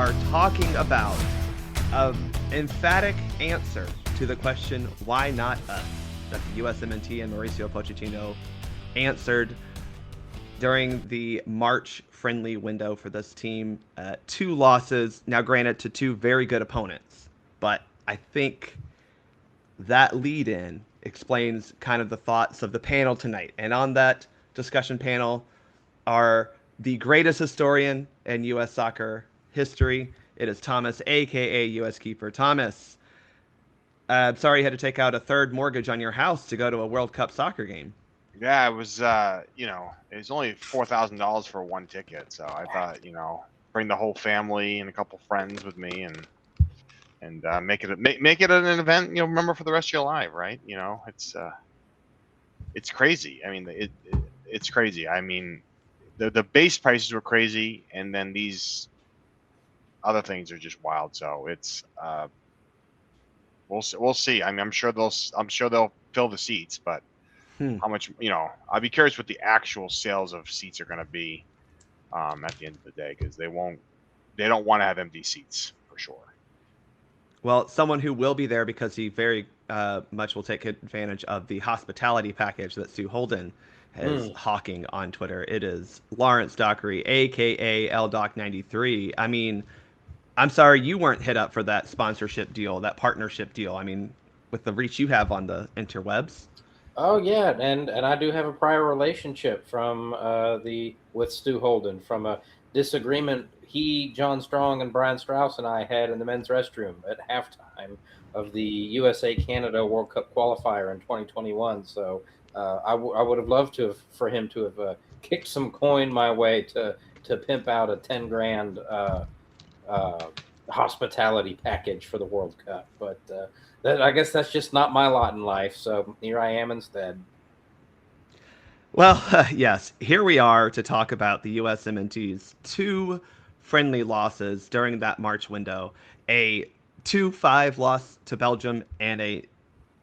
are talking about an emphatic answer to the question, why not us? That the USMNT and Mauricio Pochettino answered during the March friendly window for this team. 2 losses, now granted to 2 very good opponents, but I think that lead-in explains kind of the thoughts of the panel tonight. And on that discussion panel are the greatest historian in U.S. soccer history. It is Thomas, a.k.a. U.S. Keeper. Thomas, I'm sorry you had to take out a third mortgage on your house to go to a World Cup soccer game. Yeah, it was, it was only $4,000 for one ticket. So I thought, bring the whole family and a couple friends with me and make it an event, remember for the rest of your life, right? It's crazy. I mean, it's crazy. I mean, the base prices were crazy, and then these other things are just wild. So it's we'll see. I mean, I'm sure they'll fill the seats, but how much, I'd be curious what the actual sales of seats are going to be at the end of the day, because they don't want to have empty seats for sure. Well, someone who will be there because he very much will take advantage of the hospitality package that Sue Holden is hawking on Twitter. It is Lawrence Dockery, a.k.a. LDoc93. I mean, I'm sorry you weren't hit up for that sponsorship deal, that partnership deal. I mean, with the reach you have on the interwebs. Oh yeah, and I do have a prior relationship from with Stu Holden from a disagreement he, John Strong, and Brian Strauss and I had in the men's restroom at halftime of the USA Canada World Cup qualifier in 2021. So I would have loved for him to have kicked some coin my way to pimp out a $10,000 hospitality package for the World Cup, but I guess that's just not my lot in life. So here I am instead. Well, yes, here we are to talk about the USMNT's 2 friendly losses during that March window, a 2-5 loss to Belgium and a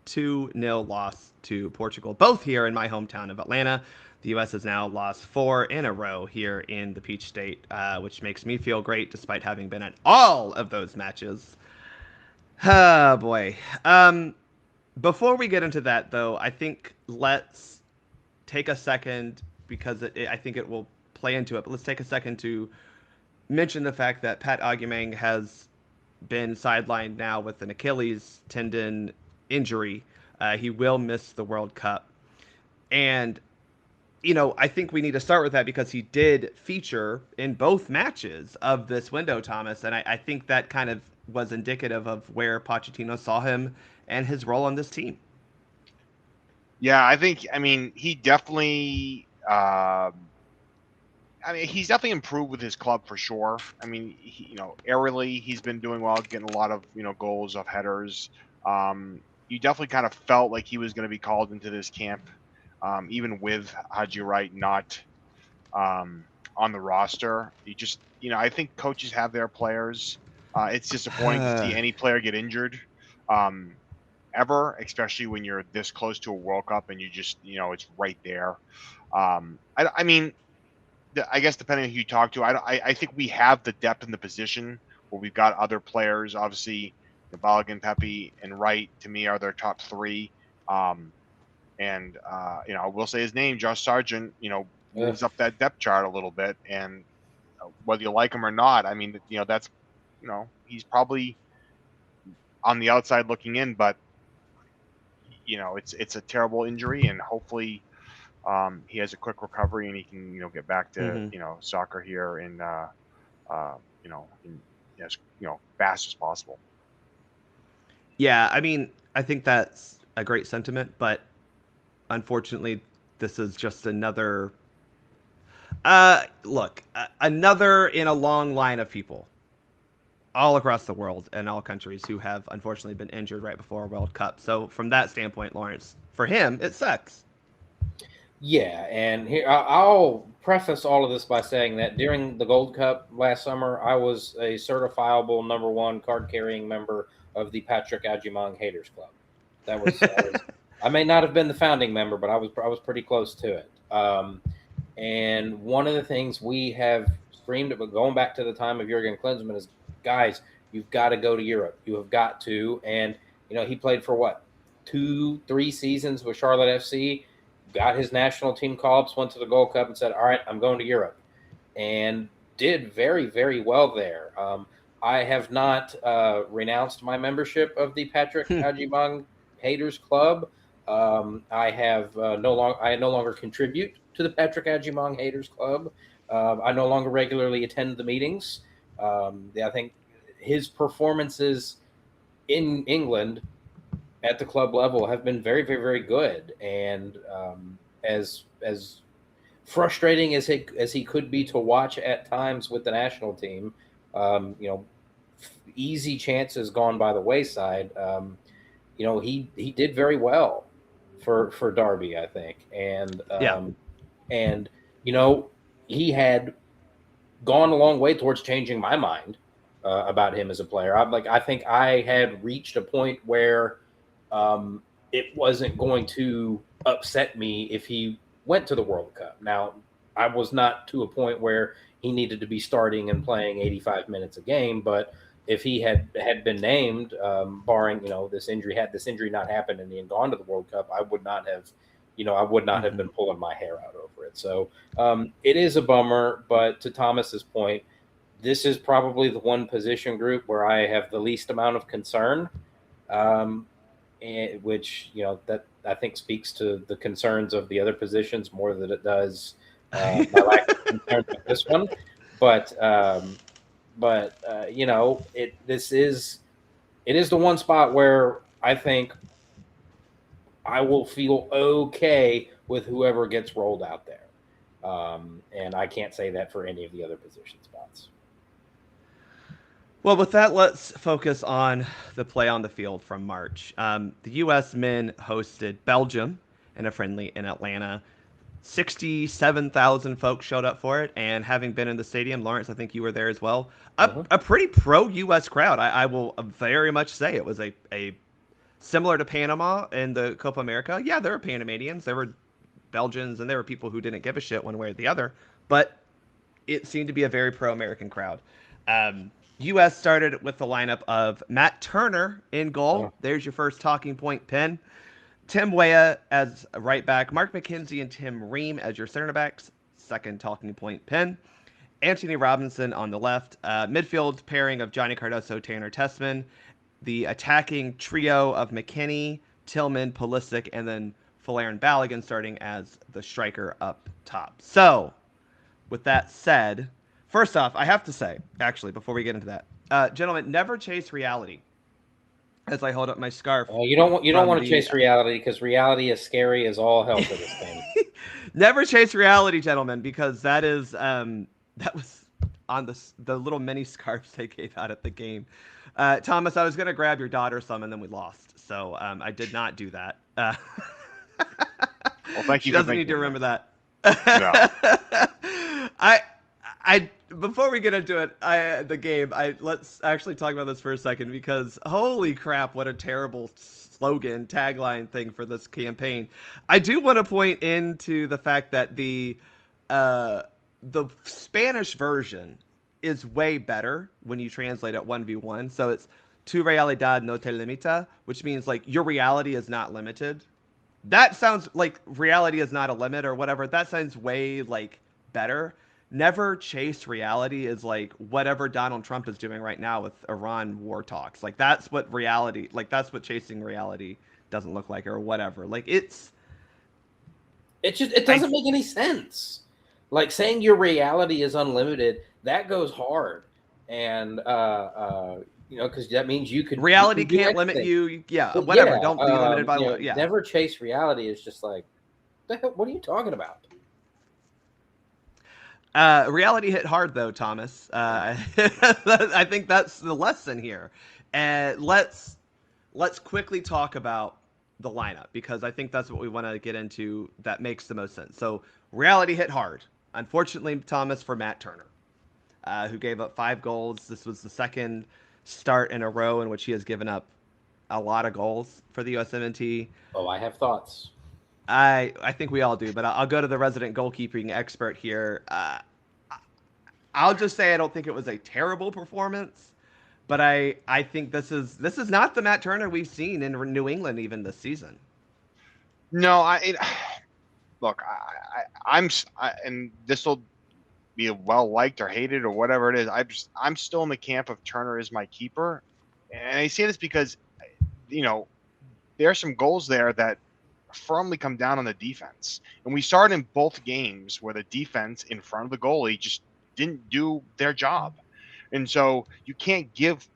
2-0 loss to Portugal, both here in my hometown of Atlanta. The U.S. has now lost 4 in a row here in the Peach State, which makes me feel great despite having been at all of those matches. Oh, boy. Before we get into that, though, I think let's take a second, because I think it will play into it, but let's take a second to mention the fact that Pat Augumang has been sidelined now with an Achilles tendon injury. He will miss the World Cup. And I think we need to start with that because he did feature in both matches of this window, Thomas. And I think that kind of was indicative of where Pochettino saw him and his role on this team. Yeah, he definitely, he's definitely improved with his club for sure. I mean, aerially, he's been doing well, getting a lot of, goals off headers. You definitely kind of felt like he was going to be called into this camp. Even with Haji Wright not on the roster. I think coaches have their players. It's disappointing to see any player get injured ever, especially when you're this close to a World Cup and you just, it's right there. I guess depending on who you talk to, I think we have the depth in the position where we've got other players. Obviously, Balogun, Pepe, and Wright, to me, are their top 3. I will say his name, Josh Sargent, moves up that depth chart a little bit. And whether you like him or not, that's, he's probably on the outside looking in, but, it's a terrible injury, and hopefully he has a quick recovery and he can, get back to, soccer here in, as fast as possible. Yeah, I think that's a great sentiment, but unfortunately, this is just another another in a long line of people all across the world and all countries who have unfortunately been injured right before a World Cup. So from that standpoint, Lawrence, for him, it sucks. Yeah, and here I'll preface all of this by saying that during the Gold Cup last summer, I was a certifiable number 1 card-carrying member of the Patrick Agyemang Haters Club. That was I may not have been the founding member, but I was pretty close to it. And one of the things we have screamed about, going back to the time of Jurgen Klinsmann, is guys, you've got to go to Europe. You have got to. And, he played for what, 2-3 seasons with Charlotte FC, got his national team call-ups, went to the Gold Cup and said, all right, I'm going to Europe. And did very, very well there. I have not renounced my membership of the Patrick Ajibang Haters Club. I no longer contribute to the Patrick Ajibang Haters Club. I no longer regularly attend the meetings. I think his performances in England at the club level have been very, very, very good. And as frustrating as he could be to watch at times with the national team, easy chances gone by the wayside. He did very well for Derby, I think, and he had gone a long way towards changing my mind about him as a player. I think I had reached a point where it wasn't going to upset me if he went to the World Cup. Now, I was not to a point where he needed to be starting and playing 85 minutes a game, but if he had been named, barring this injury, had this injury not happened and he had gone to the World Cup, I would not have have been pulling my hair out over it. So it is a bummer, but to Thomas's point, this is probably the one position group where I have the least amount of concern, which that I think speaks to the concerns of the other positions more than it does my lack of concern with this one. But it is the one spot where I think I will feel okay with whoever gets rolled out there. And I can't say that for any of the other position spots. Well, with that, let's focus on the play on the field from March. The U.S. men hosted Belgium in a friendly in Atlanta. 67,000 folks showed up for it, and having been in the stadium, Lawrence, I think you were there as well, a pretty pro-U.S. crowd. I will very much say it was a similar to Panama in the Copa America. Yeah, there were Panamanians, there were Belgians, and there were people who didn't give a shit one way or the other, but it seemed to be a very pro-American crowd. U.S. started with the lineup of Matt Turner in goal. Oh. There's your first talking point pin. Tim Weah as a right back. Mark McKenzie and Tim Ream as your center backs. Second talking point pin. Anthony Robinson on the left. Midfield pairing of Johnny Cardoso, Tanner Tessman. The attacking trio of McKinney, Tillman, Pulisic, and then Folarin Balogun starting as the striker up top. So, with that said, first off, I have to say, actually, before we get into that, gentlemen, never chase reality. As I hold up my scarf. You don't want to chase reality because reality is scary as all hell for this game. Never chase reality, gentlemen, because that was on the little mini scarves they gave out at the game. Thomas, I was going to grab your daughter some, and then we lost. So I did not do that. Well, thank you. She doesn't need to remember that. No. I before we get into it, the game, let's actually talk about this for a second, because holy crap, what a terrible slogan, tagline thing for this campaign. I do want to point into the fact that the Spanish version is way better when you translate it 1v1. So it's tu realidad no te limita, which means like your reality is not limited. That sounds like reality is not a limit or whatever. That sounds way like better. Never chase reality is like whatever Donald Trump is doing right now with Iran war talks. Like that's what reality, like that's what chasing reality doesn't look like or whatever. Like it doesn't make any sense. Like saying your reality is unlimited, that goes hard. And because that means you could reality can't limit you. Yeah, whatever. Don't be limited by yeah. Never chase reality is just like, what are you talking about? Reality hit hard though, Thomas. I think that's the lesson here. And let's quickly talk about the lineup, because I think that's what we want to get into that makes the most sense. So reality hit hard. Unfortunately, Thomas, for Matt Turner, who gave up 5 goals. This was the second start in a row in which he has given up a lot of goals for the USMNT. Oh, I have thoughts. I think we all do, but I'll go to the resident goalkeeping expert here. I'll just say I don't think it was a terrible performance, But I think this is not the Matt Turner we've seen in New England even this season. No, look, and this will be well liked or hated or whatever it is. I'm still in the camp of Turner is my keeper, and I say this because there are some goals there that firmly come down on the defense, and we saw it in both games where the defense in front of the goalie just didn't do their job, and so you can't give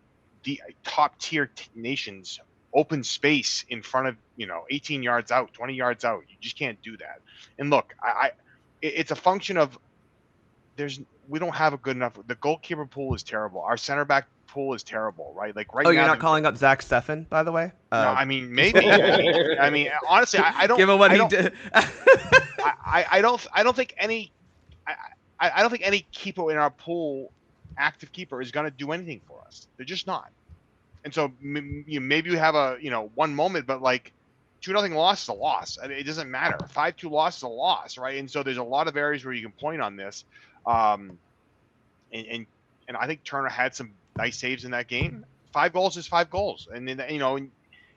the top tier nations open space in front of 18 yards out, 20 yards out. You just can't do that. And look, it's a function of we don't have a good enough. The goalkeeper pool is terrible. Our center back pool is terrible, right? Like right now. Oh, you're not calling up Zach Steffen, by the way? No, I mean maybe. I mean, honestly, I don't. Given what he did, I don't think any. I don't think any keeper in our pool, active keeper, is going to do anything for us. They're just not. And so maybe you have a one moment, but like 2-0 loss is a loss. It doesn't matter. 5-2 loss is a loss, right? And so there's a lot of areas where you can point on this. And I think Turner had some nice saves in that game. 5 goals is 5 goals, and then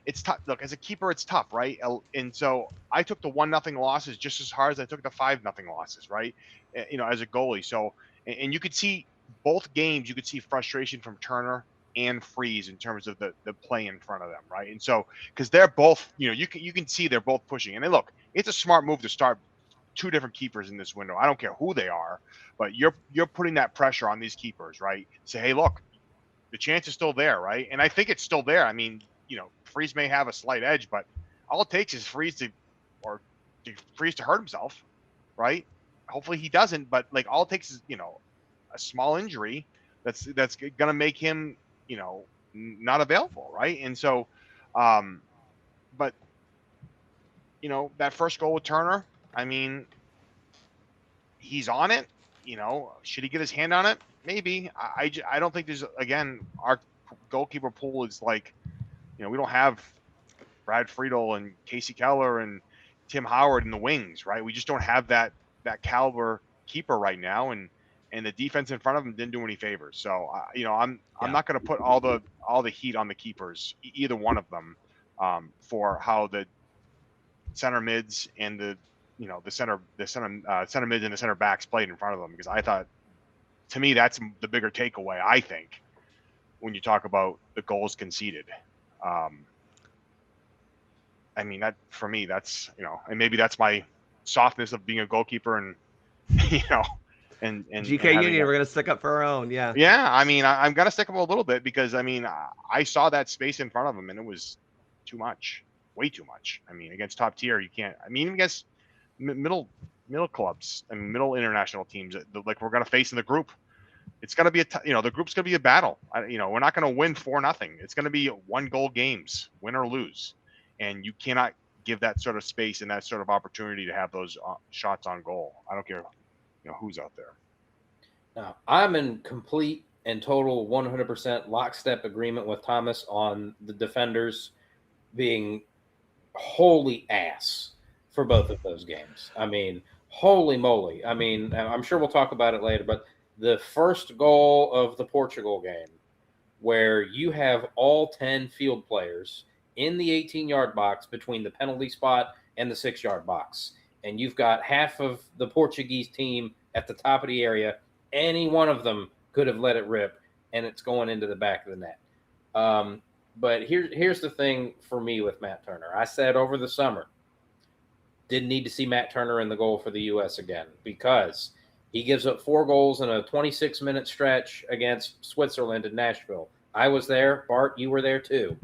it's tough. Look, as a keeper, it's tough, right? And so I took the 1-0 losses just as hard as I took the 5-0 losses, right? As a goalie. So and you could see both games. You could see frustration from Turner and Freeze in terms of the play in front of them, right? And so because they're both, you can see they're both pushing. And then look, it's a smart move to start 2 different keepers in this window. I don't care who they are, but you're putting that pressure on these keepers, right? Say, hey, look, the chance is still there, right? And I think it's still there. I mean, Freeze may have a slight edge, but all it takes is Freeze to hurt himself, right? Hopefully he doesn't, but like all it takes is a small injury that's gonna make him not available, right? And so, but that first goal with Turner, I mean, he's on it. Should he get his hand on it? Maybe. I don't think there's, again, our goalkeeper pool is like, we don't have Brad Friedel and Casey Keller and Tim Howard in the wings, right? We just don't have that caliber keeper right now, and the defense in front of him didn't do any favors. So I'm not going to put all the heat on the keepers, either one of them, for how the center mids and the center mids and the center backs played in front of them, because I thought, to me, that's the bigger takeaway, I think, when you talk about the goals conceded. I mean, that for me, that's and maybe that's my softness of being a goalkeeper, and and GK Union, we're gonna stick up for our own. Yeah. I mean, I'm gonna stick up a little bit, because I mean, I saw that space in front of him, and it was too much, way too much. I mean, against top tier, you can't. I mean, even against middle clubs and middle international teams, like we're gonna face in the group, it's gonna be the group's gonna be a battle. We're not gonna win 4-0. It's gonna be 1-goal games, win or lose, and you cannot give that sort of space and that sort of opportunity to have those shots on goal. I don't care who's out there. Now, I'm in complete and total 100% lockstep agreement with Thomas on the defenders being holy ass for both of those games. I mean, holy moly. I mean, I'm sure we'll talk about it later, but the first goal of the Portugal game, where you have all 10 field players in the 18-yard box between the penalty spot and the 6-yard box, and you've got half of the Portuguese team at the top of the area, any one of them could have let it rip, and it's going into the back of the net. But here's the thing for me with Matt Turner. I said over the summer, didn't need to see Matt Turner in the goal for the U.S. again, because he gives up 4 goals in a 26-minute stretch against Switzerland in Nashville. I was there. Bart, you were there too.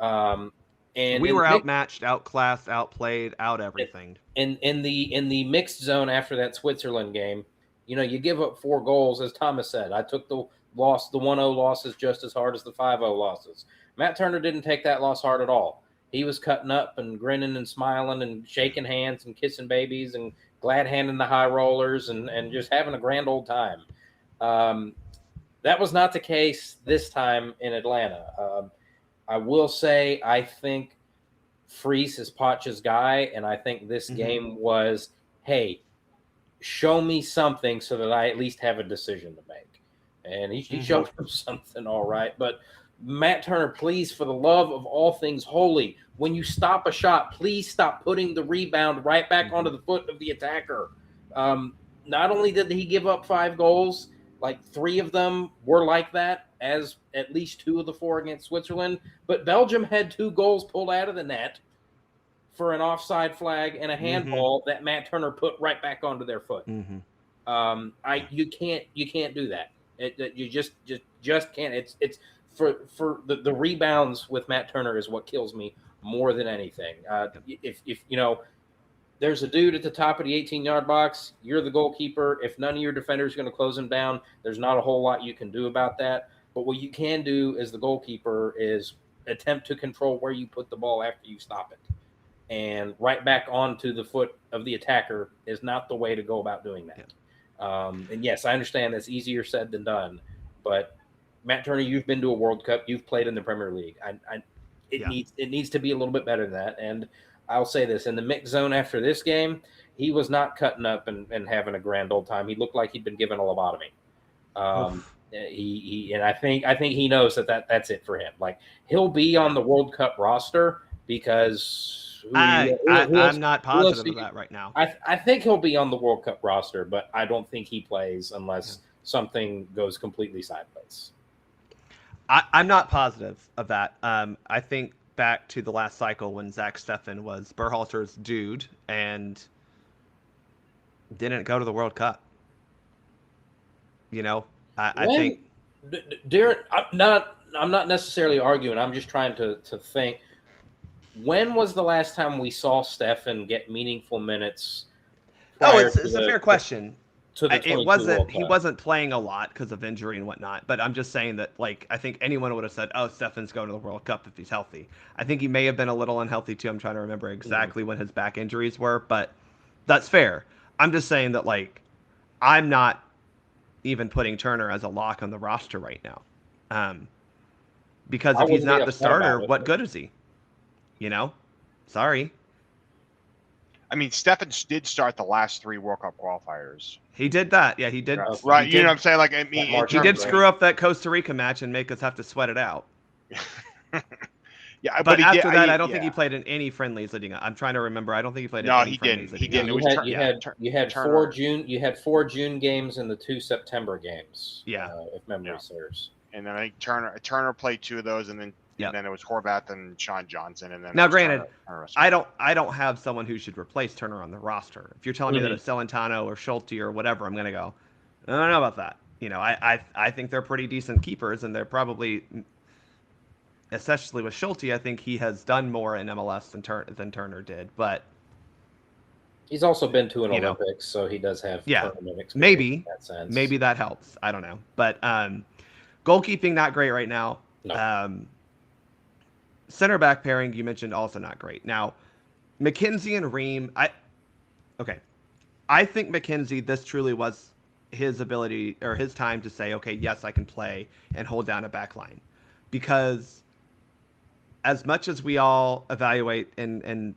And we were outmatched, outclassed, outplayed, out everything. In the mixed zone after that Switzerland game, you give up 4 goals, as Thomas said. I took the 1-0 losses just as hard as the 5-0 losses. Matt Turner didn't take that loss hard at all. He was cutting up and grinning and smiling and shaking hands and kissing babies and glad handing the high rollers and just having a grand old time. That was not the case this time in Atlanta. I will say I think Freese is Potch's guy, and I think this game was, hey, show me something so that I at least have a decision to make. and he showed him something all right. But Matt Turner, please, for the love of all things holy, when you stop a shot, please stop putting the rebound right back onto the foot of the attacker. Not only did he give up 5 goals, like 3 of them were like that, as at least 2 of the 4 against Switzerland, but Belgium had 2 goals pulled out of the net for an offside flag and a handball that Matt Turner put right back onto their foot. You can't do that. You just can't. It's for the rebounds with Matt Turner is what kills me more than anything. If you know, there's a dude at the top of the 18-yard box, you're the goalkeeper. If none of your defenders are going to close him down, there's not a whole lot you can do about that. But what you can do as the goalkeeper is attempt to control where you put the ball after you stop it. And right back onto the foot of the attacker is not the way to go about doing that. And yes, I understand that's easier said than done. But Matt Turner, you've been to a World Cup. You've played in the Premier League. It needs to be a little bit better than that. And I'll say this, in the mix zone after this game, he was not cutting up and having a grand old time. He looked like he'd been given a lobotomy. And I think he knows that's it for him. Like, he'll be on the World Cup roster because I'm not positive of that right now. I think he'll be on the World Cup roster, but I don't think he plays unless something goes completely sideways. I'm not positive of that. I think back to the last cycle when Zach Steffen was Berhalter's dude and didn't go to the World Cup. You know, I think Darren, I'm not necessarily arguing. I'm just trying to think. When was the last time we saw Steffen get meaningful minutes? It's a fair question. He wasn't playing a lot because of injury and whatnot, but I'm just saying that, like, I think anyone would have said, oh, Steffen's going to the World Cup if he's healthy. I think he may have been a little unhealthy too. I'm trying to remember exactly when his back injuries were, but that's fair. I'm just saying that, like, I'm not even putting Turner as a lock on the roster right now. Because if he's not the starter, what good is he? You know? Sorry. I mean, Steffen did start the last 3 World Cup qualifiers. He did that. Yeah, he did. Right. You know what I'm saying? Like, I mean, he did screw up that Costa Rica match and make us have to sweat it out. Yeah, but after that, I don't think he played in any friendlies leading up. I'm trying to remember. I don't think he played in any friendlies. He didn't. You had 4 June games and the 2 September games. Yeah, if memory serves. And then I think Turner played 2 of those, and then it was Horvath and Sean Johnson. And then now, granted, I don't have someone who should replace Turner on the roster. If you're telling me that it's Celentano or Schulte or whatever, I'm gonna go, I don't know about that. You know, I think they're pretty decent keepers, and they're probably, especially with Schulte, I think he has done more in MLS than Turner did. But he's also been to an Olympics, so he does have tournament experience. Maybe in that sense. Maybe that helps. I don't know, but goalkeeping not great right now. No. Center back pairing you mentioned also not great. Now, McKenzie and Ream, I think McKenzie, this truly was his ability or his time to say, okay, yes, I can play and hold down a back line. Because as much as we all evaluate and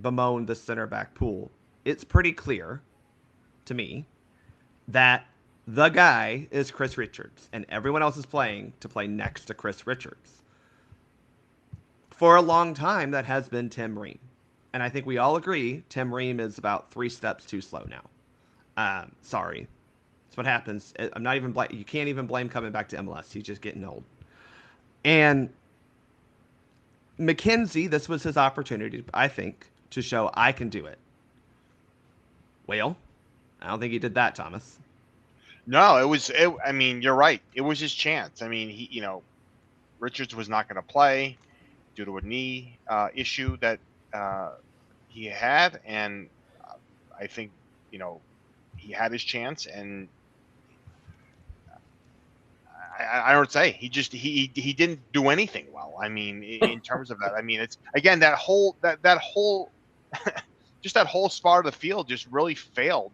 bemoan the center back pool, it's pretty clear to me that the guy is Chris Richards, and everyone else is playing to play next to Chris Richards. For a long time, that has been Tim Ream. And I think we all agree Tim Ream is about 3 steps too slow now. Sorry. That's what happens. I'm not even you can't even blame coming back to MLS. He's just getting old. And McKenzie, this was his opportunity, I think, to show I can do it. Well, I don't think he did that, Thomas. No, I mean, you're right. It was his chance. I mean, Richards was not going to play due to a knee issue that he had, and I think he had his chance, and I don't say he didn't do anything well. I mean, in terms of that, I mean, it's again that whole just that whole spot of the field just really failed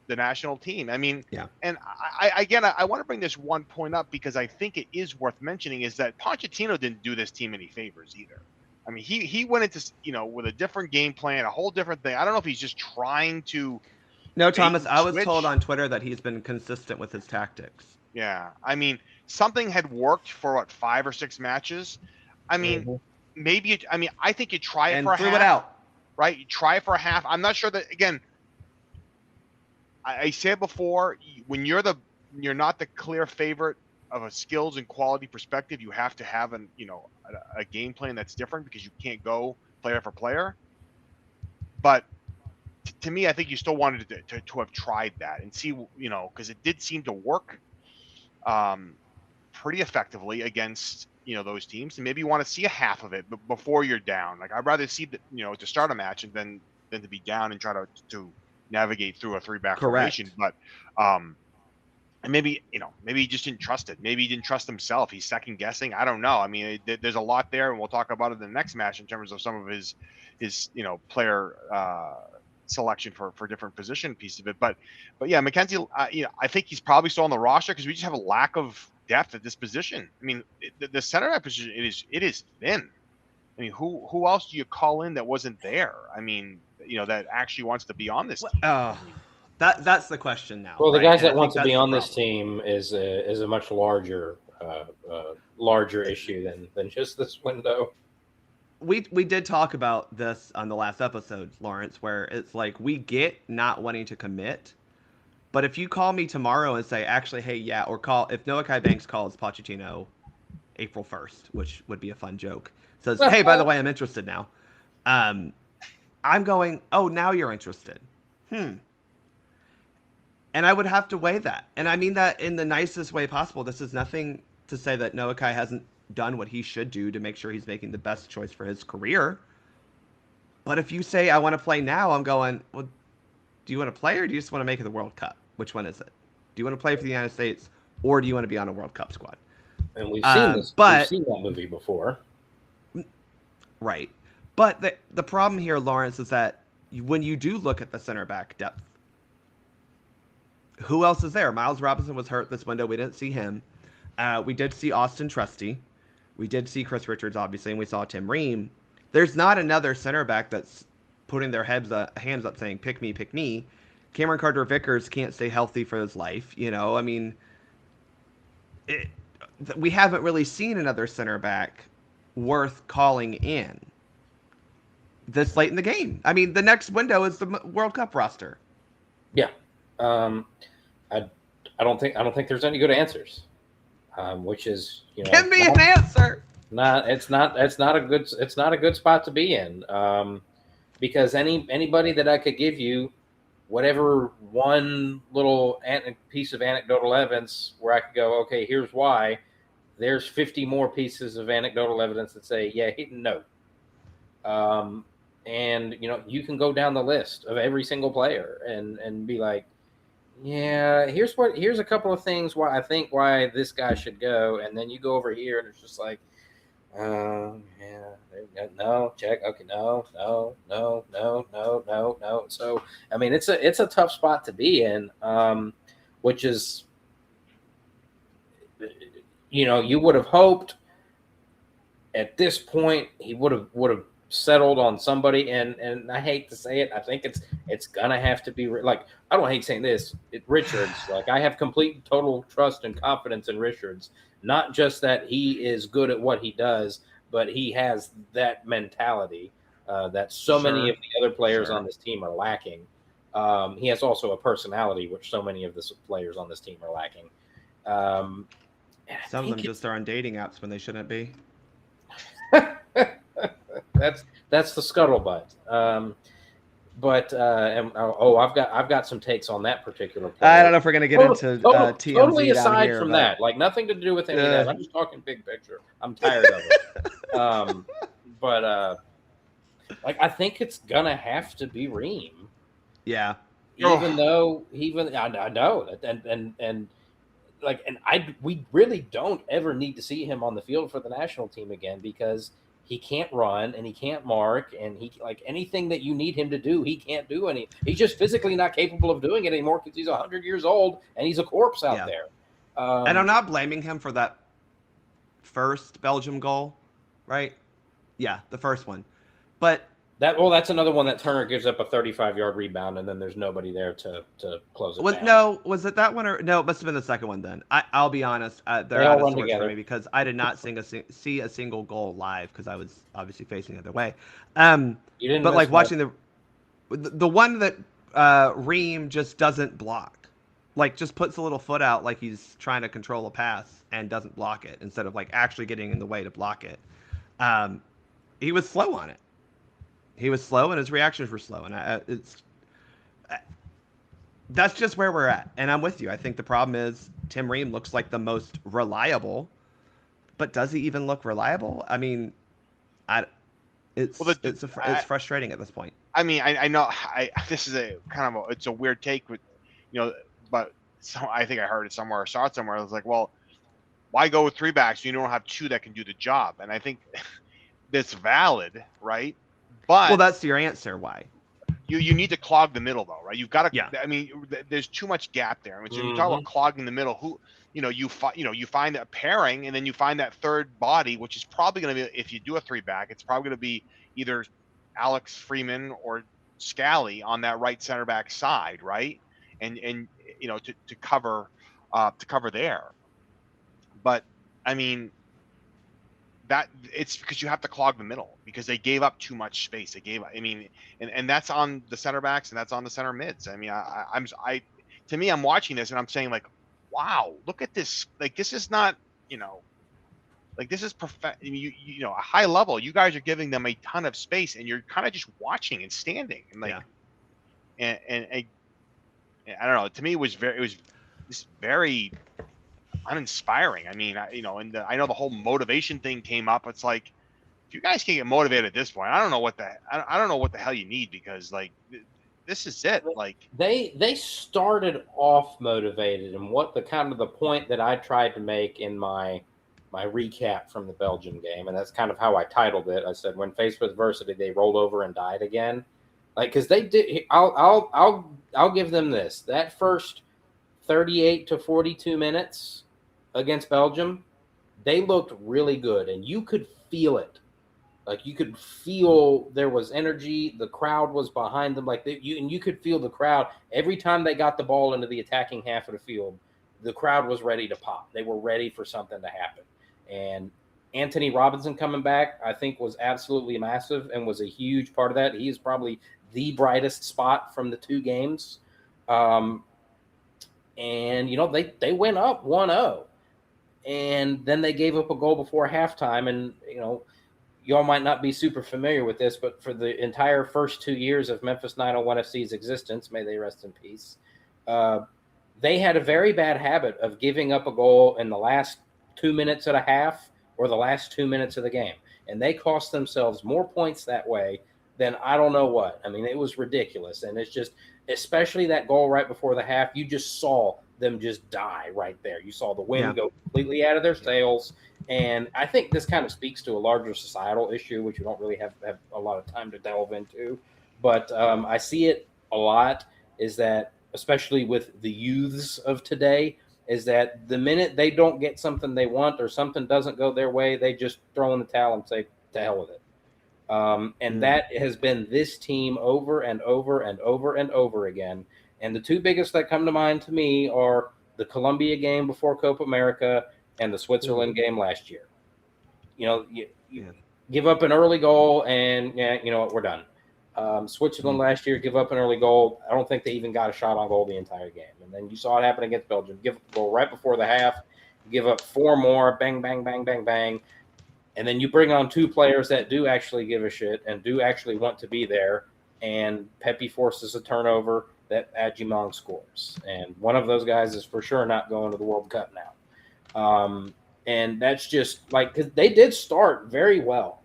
the national team. I mean, and I want to bring this one point up because I think it is worth mentioning is that Pochettino didn't do this team any favors either. I mean, he went into, with a different game plan, a whole different thing. I don't know if he's just trying to. No, Thomas, I was told on Twitter that he's been consistent with his tactics. Yeah. I mean, something had worked for what, 5 or 6 matches. I mean, maybe I mean, I think you try it And for a threw half, it out. right? You try it for a half. I'm not sure that, again, I said before, when you're not the clear favorite of a skills and quality perspective, you have to have a game plan that's different because you can't go player for player. But to me, I think you still wanted to have tried that and see, because it did seem to work pretty effectively against those teams, and maybe you want to see a half of it before you're down. Like, I'd rather see that to start a match and than to be down and try to navigate through a 3-back formation. Correct. But and maybe maybe he just didn't trust it. Maybe he didn't trust himself. He's second guessing. I don't know. I mean, there's a lot there, and we'll talk about it in the next match in terms of some of his player selection for different position pieces of it. But yeah, McKenzie, I think he's probably still on the roster because we just have a lack of depth at this position. I mean, the center back position, it is thin. I mean, who else do you call in that wasn't there? I mean, that actually wants to be on this team. That's the question now. Well, the right? guys And that I want think to be that's the on this problem. team is a much larger issue than just this window. We did talk about this on the last episode, Lawrence, where it's like we get not wanting to commit, but if you call me tomorrow and say, actually, hey, yeah, or if Noah Kai Banks calls Pochettino April 1st, which would be a fun joke, says, hey, by the way, I'm interested now. I'm going, oh, now you're interested. And I would have to weigh that. And I mean that in the nicest way possible. This is nothing to say that Noah Kai hasn't done what he should do to make sure he's making the best choice for his career. But if you say, I want to play now, I'm going, well, do you want to play or do you just want to make it the World Cup? Which one is it? Do you want to play for the United States or do you want to be on a World Cup squad? And we've seen this. We've seen that movie before. Right. But the problem here, Lawrence, is that when you do look at the center back depth, who else is there? Miles Robinson was hurt this window. We didn't see him. We did see Austin Trusty. We did see Chris Richards, obviously, and we saw Tim Ream. There's not another center back that's putting their hands up saying, pick me, pick me. Cameron Carter-Vickers can't stay healthy for his life. I mean, we haven't really seen another center back worth calling in this late in the game. I mean, the next window is the World Cup roster. Yeah. I don't think there's any good answers, which is give me an answer. It's not a good spot to be in, because anybody that I could give you whatever one little piece of anecdotal evidence where I could go, okay, here's why. There's 50 more pieces of anecdotal evidence that say, yeah, no. And you can go down the list of every single player and be like, yeah, here's a couple of things why this guy should go, and then you go over here and it's just like, yeah, no, check, okay, no. So I mean, it's a tough spot to be in, which is, you would have hoped at this point he would have settled on somebody, and I hate to say it, I think it's gonna have to be like, I don't hate saying this, Richards. Like, I have complete total trust and confidence in Richards, not just that he is good at what he does, but he has that mentality that so many of the other players on this team are lacking. He has also a personality which so many of the players on this team are lacking. Some of them just are on dating apps when they shouldn't be. That's the scuttlebutt. I've got some takes on that particular player. I don't know if we're gonna get into TMZ totally aside here, from but that, like nothing to do with any of that. I'm just talking big picture. I'm tired of it. Like, I think it's gonna have to be Ream. Yeah. I know, we really don't ever need to see him on the field for the national team again, because he can't run and he can't mark, and he, like, anything that you need him to do, he can't do any. He's just physically not capable of doing it anymore because he's 100 years old and he's a corpse out there. And I'm not blaming him for that first Belgium goal, right? Yeah, the first one. But That's another one that Turner gives up a 35-yard rebound, and then there's nobody there to close it down. No, was it that one or no? It must have been the second one then. I'll be honest, they're out of sorts for me because I did not see a single goal live because I was obviously facing the other way. But like watching the one that Ream just doesn't block, like just puts a little foot out like he's trying to control a pass and doesn't block it instead of like actually getting in the way to block it. He was slow on it. He was slow and his reactions were slow, and that's just where we're at. And I'm with you. I think the problem is Tim Ream looks like the most reliable, but does he even look reliable? I mean, it's frustrating at this point. I mean, I know this is it's a weird take, with, but I think I heard it somewhere or saw it somewhere. I was like, well, why go with 3 backs when you don't have 2 that can do the job? And I think that's valid, right? But that's your answer. Why? You need to clog the middle, though, right? You've got to. Yeah. I mean, there's too much gap there. I mean, so you talk about clogging the middle. You find that pairing, and then you find that third body, which is probably going to be, if you do a 3-back, it's probably going to be either Alex Freeman or Scally on that right center back side, right? And to cover there. But I mean, that it's because you have to clog the middle because they gave up too much space. And that's on the center backs and that's on the center mids. I mean, I'm watching this and I'm saying like, wow, look at this. Like, this is not, like this is perfect. A high level. You guys are giving them a ton of space and you're kind of just watching and standing and like, and I don't know. To me, it was very uninspiring. I mean, I know the whole motivation thing came up. It's like, if you guys can get motivated at this point, I don't know what the hell you need, because like this is it. Like they started off motivated, and what the point that I tried to make in my recap from the Belgium game, and that's kind of how I titled it. I said, when faced with adversity, they rolled over and died again. Like, because they did. I'll give them this. That first 38 to 42 minutes against Belgium, they looked really good, and you could feel it. Like, you could feel there was energy. The crowd was behind them. Like, you could feel the crowd every time they got the ball into the attacking half of the field. The crowd was ready to pop. They were ready for something to happen. And Anthony Robinson coming back, I think, was absolutely massive and was a huge part of that. He is probably the brightest spot from the 2 games. And, they went up 1-0. And then they gave up a goal before halftime. And, y'all might not be super familiar with this, but for the entire first 2 years of Memphis 901 FC's existence, may they rest in peace, they had a very bad habit of giving up a goal in the last 2 minutes and a half or the last 2 minutes of the game. And they cost themselves more points that way than I don't know what. I mean, it was ridiculous. And it's just, especially that goal right before the half, you just saw them just die right there. You saw the wind go completely out of their sails. And I think this kind of speaks to a larger societal issue, which we don't really have a lot of time to delve into. But I see it a lot, is that, especially with the youths of today, is that the minute they don't get something they want or something doesn't go their way, they just throw in the towel and say, to hell with it. And that has been this team over and over and over and over again. And the 2 biggest that come to mind to me are the Colombia game before Copa America and the Switzerland game last year. You give up an early goal and, we're done. Switzerland last year, give up an early goal. I don't think they even got a shot on goal the entire game. And then you saw it happen against Belgium. Give up a goal right before the half, give up 4 more, bang, bang, bang, bang, bang. And then you bring on 2 players that do actually give a shit and do actually want to be there. And Pepe forces a turnover that Adjumong scores. And one of those guys is for sure not going to the World Cup now. And that's just like, because they did start very well.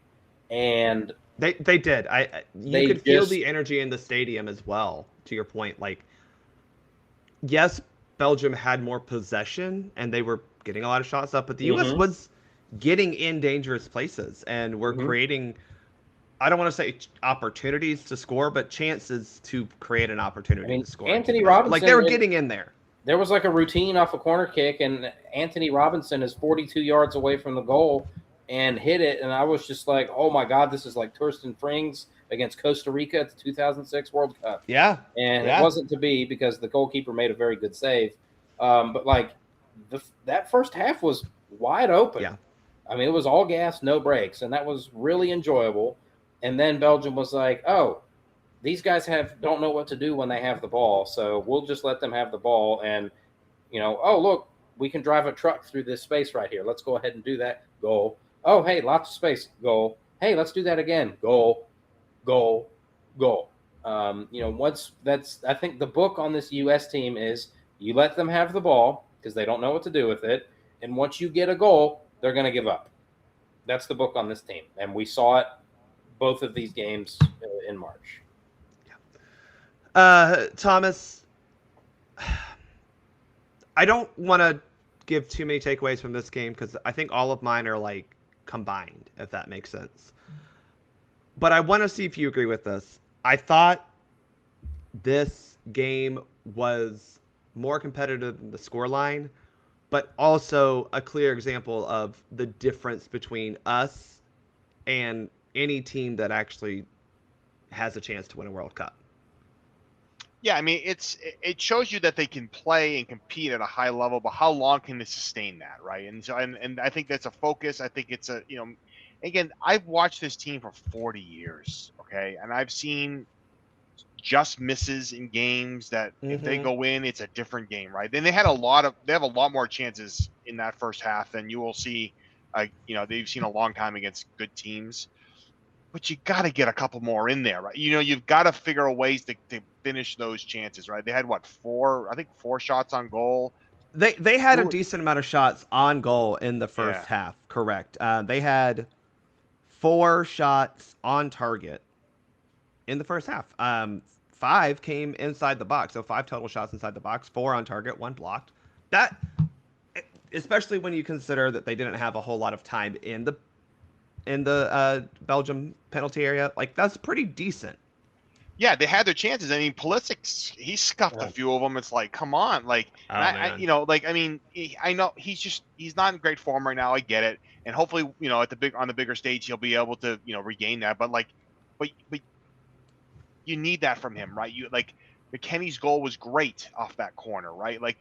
And they did. You could feel the energy in the stadium as well, to your point. Like, yes, Belgium had more possession and they were getting a lot of shots up, but the U.S. was getting in dangerous places and were creating, I don't want to say opportunities to score, but chances to create an opportunity to score. Anthony Robinson, like, they were getting in there. There was like a routine off a corner kick, and Anthony Robinson is 42 yards away from the goal and hit it. And I was just like, oh my God, this is like Torsten Frings against Costa Rica at the 2006 World Cup. Yeah. And Yeah. it wasn't to be because the goalkeeper made a very good save. But like that first half was wide open. Yeah. I mean, it was all gas, no brakes, and that was really enjoyable. And then Belgium was like, oh, these guys don't know what to do when they have the ball, so we'll just let them have the ball. And, oh, look, we can drive a truck through this space right here. Let's go ahead and do that. Goal. Oh, hey, lots of space. Goal. Hey, let's do that again. Goal, goal, goal. I think the book on this U.S. team is you let them have the ball because they don't know what to do with it. And once you get a goal, they're going to give up. That's the book on this team. And we saw it both of these games in March. Thomas, I don't want to give too many takeaways from this game because I think all of mine are like combined, if that makes sense. But I want to see if you agree with this. I thought this game was more competitive than the scoreline, but also a clear example of the difference between us and any team that actually has a chance to win a World Cup. Yeah, I mean, it shows you that they can play and compete at a high level, but how long can they sustain that, right? And so, and I think that's a focus. I think it's again, I've watched this team for 40 years, okay, and I've seen just misses in games that if they go in, it's a different game, right? Then they have a lot more chances in that first half than you will see, they've seen a long time against good teams. But you got to get a couple more in there, right? You've got to figure out ways to finish those chances, right? They had four shots on goal. They had a decent amount of shots on goal in the first half, correct? They had 4 shots on target in the first half. 5 came inside the box, so 5 total shots inside the box, 4 on target, 1 blocked. That, especially when you consider that they didn't have a whole lot of time in the Belgium penalty area, like that's pretty decent. Yeah, they had their chances. I mean, Pulisic, he scuffed a few of them. It's like, come on, like, I know he's not in great form right now. I get it, and hopefully, on the bigger stage, he'll be able to, regain that. But you need that from him, right? McKennie's goal was great off that corner, right? Like,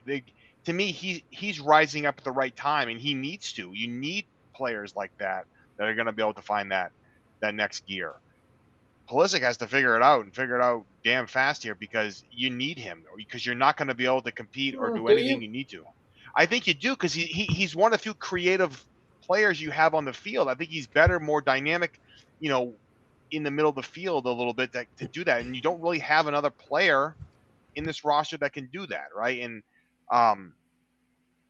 to me, he's rising up at the right time, and he needs to. You need players like that are going to be able to find that next gear. Pulisic has to figure it out damn fast here because you need him, because you're not going to be able to compete or do anything you need to. I think you do because he's one of the few creative players you have on the field. I think he's better, more dynamic, in the middle of the field a little bit to do that. And you don't really have another player in this roster that can do that, right? And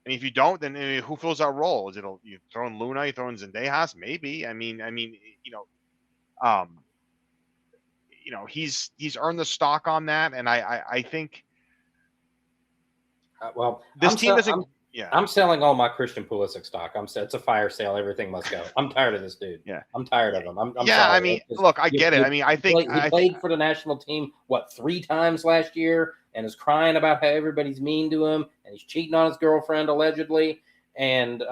if you don't, then who fills that role? Is it you throw in Luna, you throw in Zendejas? Maybe. He's earned the stock on that, and I think. This team doesn't. I'm selling all my Christian Pulisic stock. It's a fire sale. Everything must go. I'm tired of this dude. Yeah, I'm tired of him. I'm sorry. I mean, look, I get it. I mean, I think he played for the national team 3 times last year, and is crying about how everybody's mean to him, and he's cheating on his girlfriend allegedly, and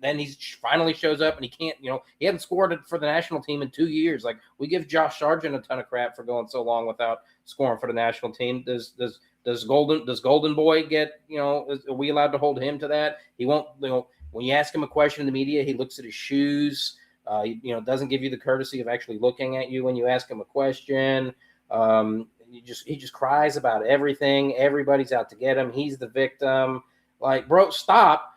he finally shows up and he can't, he hasn't scored for the national team in 2 years. Like, we give Josh Sargent a ton of crap for going so long without scoring for the national team. Does Golden Boy get, are we allowed to hold him to that? He won't, when you ask him a question in the media, he looks at his shoes. Doesn't give you the courtesy of actually looking at you when you ask him a question. He just cries about everything. Everybody's out to get him. He's the victim. Like, bro, stop.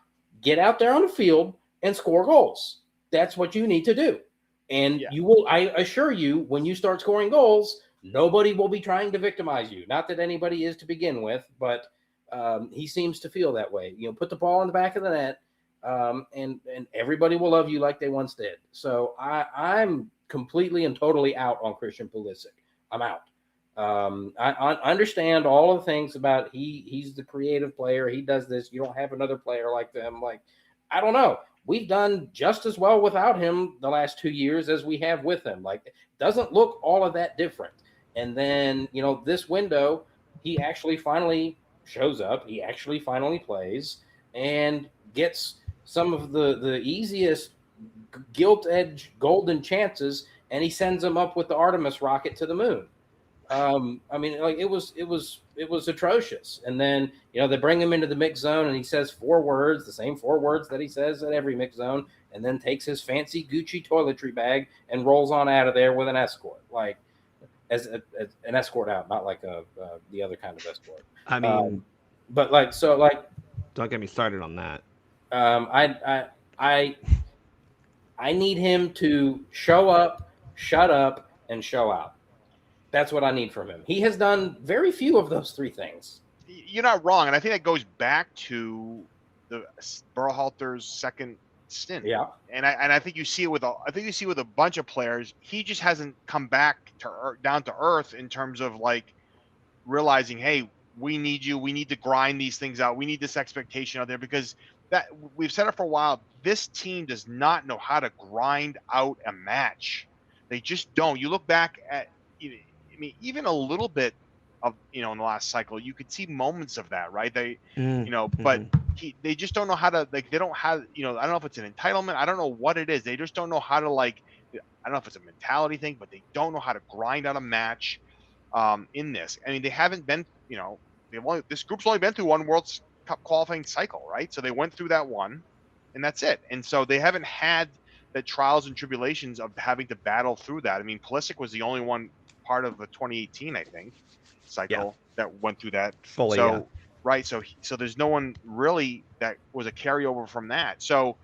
Get out there on the field and score goals. That's what you need to do. And you will, I assure you, when you start scoring goals, nobody will be trying to victimize you. Not that anybody is to begin with, but he seems to feel that way. Put the ball in the back of the net, and everybody will love you like they once did. So I'm completely and totally out on Christian Pulisic. I'm out. I understand all of the things about he's the creative player. He does this. You don't have another player like them. Like, I don't know. We've done just as well without him the last 2 years as we have with him. Like, it doesn't look all of that different. And then, this window, he actually finally shows up. He actually finally plays and gets some of the easiest gilt-edged golden chances and he sends him up with the Artemis rocket to the moon. I mean, like it was atrocious. And then they bring him into the mix zone, and he says 4 words, the same 4 words that he says at every mix zone, and then takes his fancy Gucci toiletry bag and rolls on out of there with an escort, like as an escort out, not like the other kind of escort. I mean, but like so, like don't get me started on that. I need him to show up, shut up, and show out. That's what I need from him. He has done very few of those 3 things. You're not wrong, and I think that goes back to the Berhalter's second stint. Yeah, and I think you see it with a bunch of players. He just hasn't come back down to earth in terms of like realizing, hey, we need you. We need to grind these things out. We need this expectation out there, because that we've said it for a while. This team does not know how to grind out a match. They just don't. You look back at, I mean, even a little bit of, in the last cycle, you could see moments of that, right? They, but they just don't know how to, like, they don't have, I don't know if it's an entitlement. I don't know what it is. They just don't know how to, like, I don't know if it's a mentality thing, but they don't know how to grind out a match in this. I mean, they haven't been, this group's only been through one World Cup qualifying cycle, right? So they went through that one, and that's it. And so they haven't had the trials and tribulations of having to battle through that. I mean, Pulisic was the only one part of the 2018, I think, cycle that went through that fully. So right, so there's no one really that was a carryover from that. So,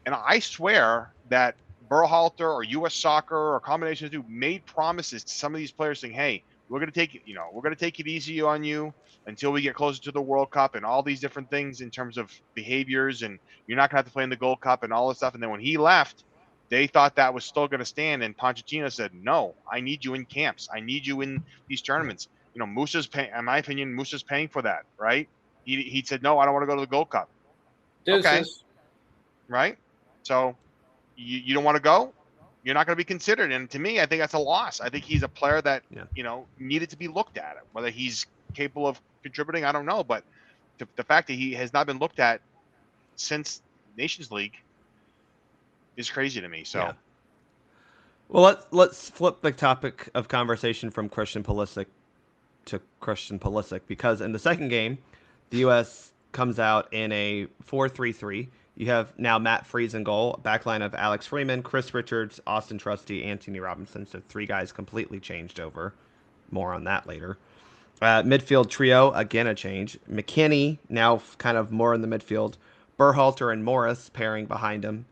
and I swear that Berhalter or U.S. Soccer or combination of 2 made promises to some of these players saying, hey, we're going to take it easy on you until we get closer to the World Cup, and all these different things in terms of behaviors, and you're not going to have to play in the Gold Cup and all this stuff. And then when he left, they thought that was still going to stand, and Pochettino said, no, I need you in camps. I need you in these tournaments. Musa's paying, in my opinion, Musa's paying for that, right? He said, no, I don't want to go to the Gold Cup. Deuces. Okay. Right? So you don't want to go? You're not going to be considered. And to me, I think that's a loss. I think he's a player that, needed to be looked at. Whether he's capable of contributing, I don't know. But the fact that he has not been looked at since Nations League is crazy to me. So, yeah. Well, let's flip the topic of conversation from Christian Pulisic to Christian Pulisic, because in the second game, the U.S. comes out in a 4-3-3. You have now Matt Freese in goal, backline of Alex Freeman, Chris Richards, Austin Trusty, Anthony Robinson. So 3 guys completely changed over. More on that later. Midfield trio, again a change. McKennie now kind of more in the midfield. Berhalter and Morris pairing behind him.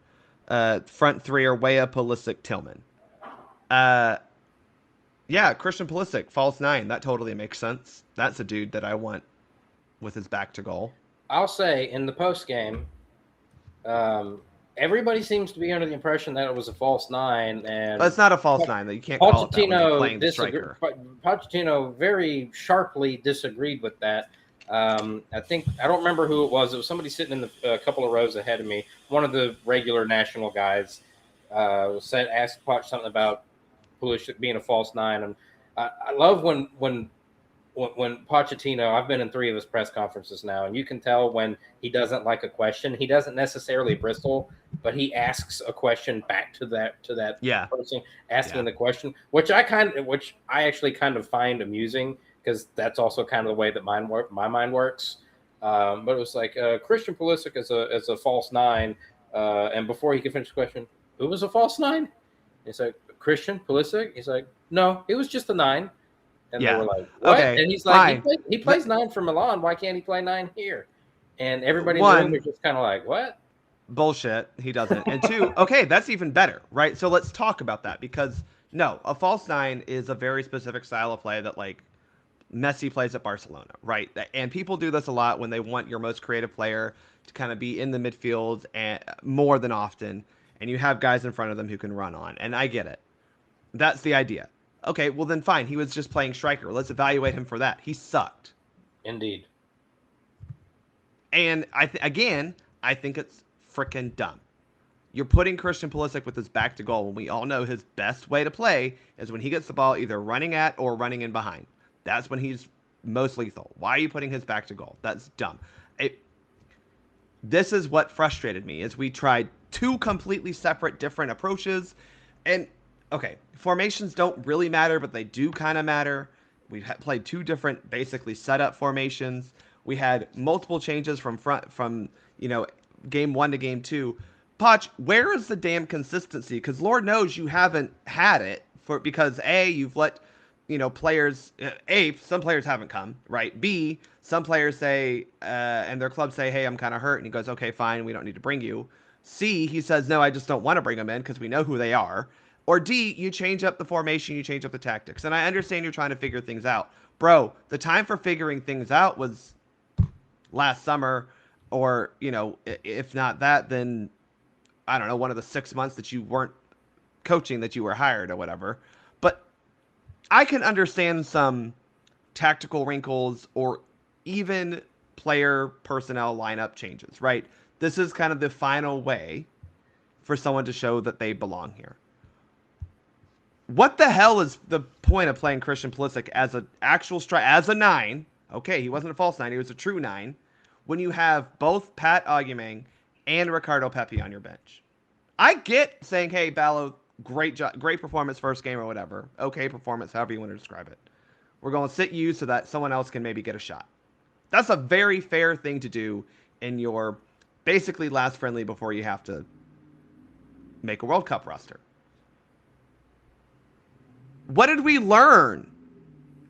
Front 3 are Weah, Pulisic, Tillman. Yeah, Christian Pulisic, false 9. That totally makes sense. That's a dude that I want with his back to goal. I'll say in the post game, everybody seems to be under the impression that it was a false 9, and it's not a false 9. That you can't call it that when you're playing the striker. Pochettino very sharply disagreed with that. I don't remember who it was. It was somebody sitting in a couple of rows ahead of me. One of the regular national guys asked Poch something about Pulisic being a false 9, and I love when Pochettino, I've been in 3 of his press conferences now, and you can tell when he doesn't like a question. He doesn't necessarily bristle, but he asks a question back to that person asking the question, which I actually kind of find amusing, because that's also kind of the way that my mind works. But it was like Christian Pulisic is a false 9, and before he could finish the question, who was a false 9? It's like, Christian Pulisic? He's like, no, it was just a 9. And they were like, what? Okay, and he's like, he plays 9 for Milan. Why can't he play 9 here? And everybody in the room was just kind of like, what? Bullshit. He doesn't. And 2, okay, that's even better, right? So let's talk about that, because no, a false 9 is a very specific style of play that, like, Messi plays at Barcelona, right? And people do this a lot when they want your most creative player to kind of be in the midfield and more than often, and you have guys in front of them who can run on. And I get it. That's the idea. Okay, well then fine. He was just playing striker. Let's evaluate him for that. He sucked. Indeed. And I think it's freaking dumb. You're putting Christian Pulisic with his back to goal when we all know his best way to play is when he gets the ball either running at or running in behind. That's when he's most lethal. Why are you putting his back to goal? That's dumb. This is what frustrated me, is we tried 2 completely separate, different approaches, and okay, formations don't really matter, but they do kind of matter. We played two different, basically setup formations. We had multiple changes from game one to game two. Poch, where is the damn consistency? Because Lord knows you haven't had it because you've let players some players haven't come, right? B, some players say and their club say, hey, I'm kind of hurt, and he goes, okay, fine, we don't need to bring you. C, he says, no, I just don't want to bring them in because we know who they are. Or D, you change up the formation, you change up the tactics. And I understand you're trying to figure things out. Bro, the time for figuring things out was last summer, or, if not that, then I don't know, one of the 6 months that you weren't coaching, that you were hired or whatever. But I can understand some tactical wrinkles or even player personnel lineup changes, right? This is kind of the final way for someone to show that they belong here. What the hell is the point of playing Christian Pulisic as an actual as a 9? Okay, he wasn't a false 9, he was a true 9. When you have both Pat Augumang and Ricardo Pepi on your bench. I get saying, hey, Ballo, great job, great performance first game or whatever. Okay, performance, however you want to describe it. We're going to sit you so that someone else can maybe get a shot. That's a very fair thing to do in your basically last friendly before you have to make a World Cup roster. What did we learn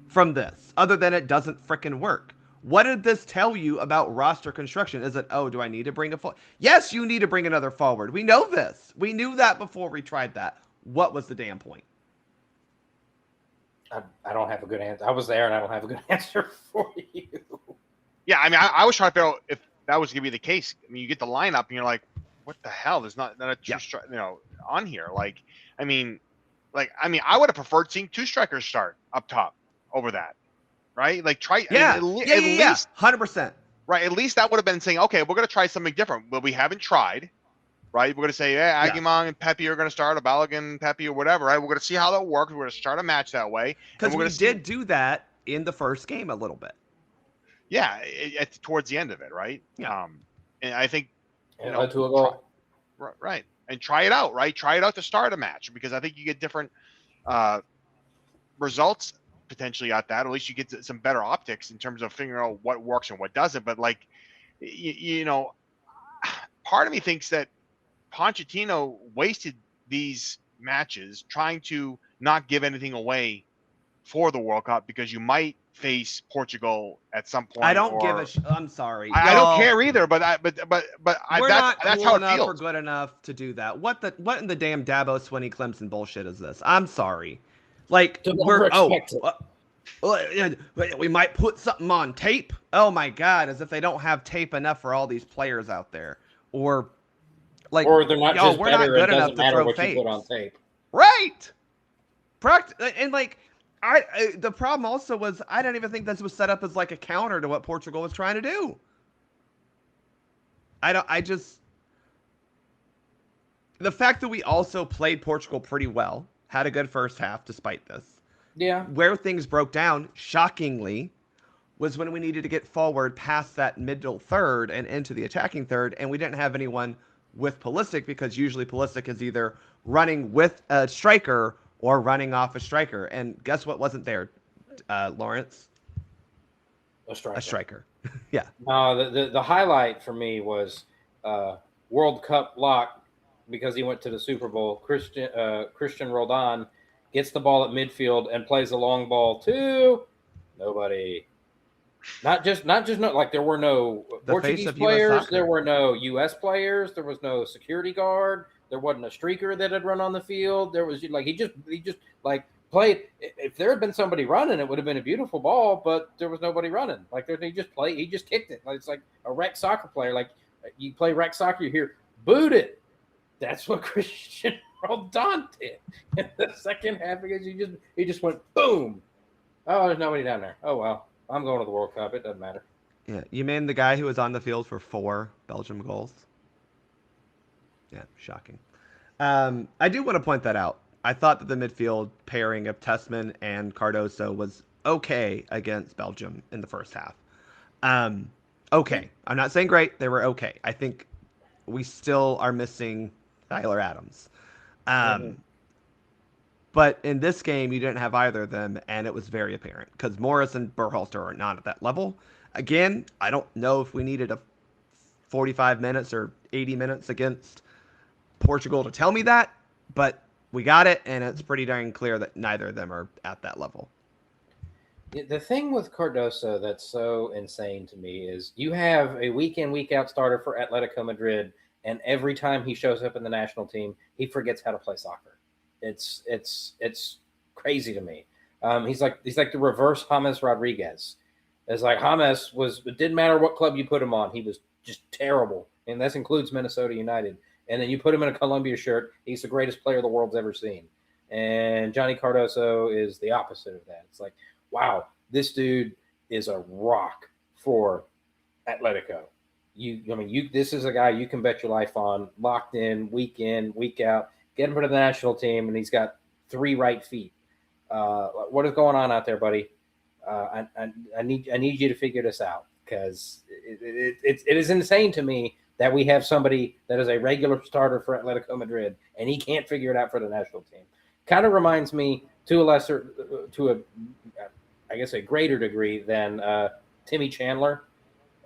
from this other than it doesn't frickin' work? What did this tell you about roster construction? Is it, do I need to bring a forward? Yes, you need to bring another forward. We know this. We knew that before we tried that. What was the damn point? I don't have a good answer. I was there, and I don't have a good answer for you. Yeah, I mean, I was trying to figure out if that was going to be the case. I mean, you get the lineup, and you're like, what the hell? There's not a two on here. I would have preferred seeing two strikers start up top over that. Right? Like try at least 100%. Right, at least that would have been saying, okay, we're going to try something different. Well, we haven't tried. Right? We're going to say, Aguimang and Pepi are going to start, or Balogun, Pepi, or whatever. Right? We're going to see how that works. We're going to start a match that way. Because we did do that in the first game a little bit. Yeah, it's towards the end of it, right? Yeah. And I think to a goal. Right, and try it out. Right, try it out to start a match, because I think you get different results potentially at that. At least you get some better optics in terms of figuring out what works and what doesn't. But part of me thinks that Pochettino wasted these matches trying to not give anything away for the World Cup, because you might face Portugal at some point. I don't give a I'm sorry. I don't care either, but we're that's not cool how it enough feels. or good enough to do that. What in the damn Dabo Swinney Clemson bullshit is this? I'm sorry. Like, we might put something on tape. Oh my God, as if they don't have tape enough for all these players out there, or they're not just we're not good enough to throw what you put on tape. Right. And the problem also was I didn't even think this was set up as like a counter to what Portugal was trying to do. The fact that we also played Portugal pretty well, had a good first half despite this. Yeah. Where things broke down, shockingly, was when we needed to get forward past that middle third and into the attacking third, and we didn't have anyone with Pulisic, because usually Pulisic is either running with a striker or running off a striker. And guess what wasn't there, Lawrence? A striker. Yeah. The highlight for me was World Cup lock, because he went to the Super Bowl. Christian Roldan gets the ball at midfield and plays a long ball to nobody. Not like there were no Portuguese players, there were no U.S. players, there was no security guard, there wasn't a streaker that had run on the field. There was he just played. If there had been somebody running, it would have been a beautiful ball, but there was nobody running. He just kicked it. It's like a rec soccer player. Like you play rec soccer, you hear boot it. That's what Christian Roldan did in the second half, because he just went boom. Oh, there's nobody down there. Oh well, I'm going to the World Cup. It doesn't matter. Yeah, you mean the guy who was on the field for 4 Belgium goals? Yeah, shocking. I do want to point that out. I thought that the midfield pairing of Tessman and Cardoso was okay against Belgium in the first half. Okay. I'm not saying great. They were okay. I think we still are missing Tyler Adams. But in this game, you didn't have either of them, and it was very apparent because Morris and Berhalter are not at that level. Again, I don't know if we needed a 45 minutes or 80 minutes against Portugal to tell me that, but we got it, and it's pretty darn clear that neither of them are at that level. The thing with Cardoso that's so insane to me is you have a week in, week out starter for Atletico Madrid, and every time he shows up in the national team, he forgets how to play soccer. It's crazy to me. He's like the reverse James Rodriguez. It's like James it didn't matter what club you put him on, he was just terrible, and this includes Minnesota United. And then you put him in a Columbia shirt, he's the greatest player the world's ever seen. And Johnny Cardoso is the opposite of that. It's like, wow, this dude is a rock for Atletico. This is a guy you can bet your life on, locked in, week out. Get him for the national team, and he's got 3 right feet. What is going on out there, buddy? I need you to figure this out, because it is insane to me that we have somebody that is a regular starter for Atletico Madrid, and he can't figure it out for the national team. Kind of reminds me to a greater degree than Timmy Chandler.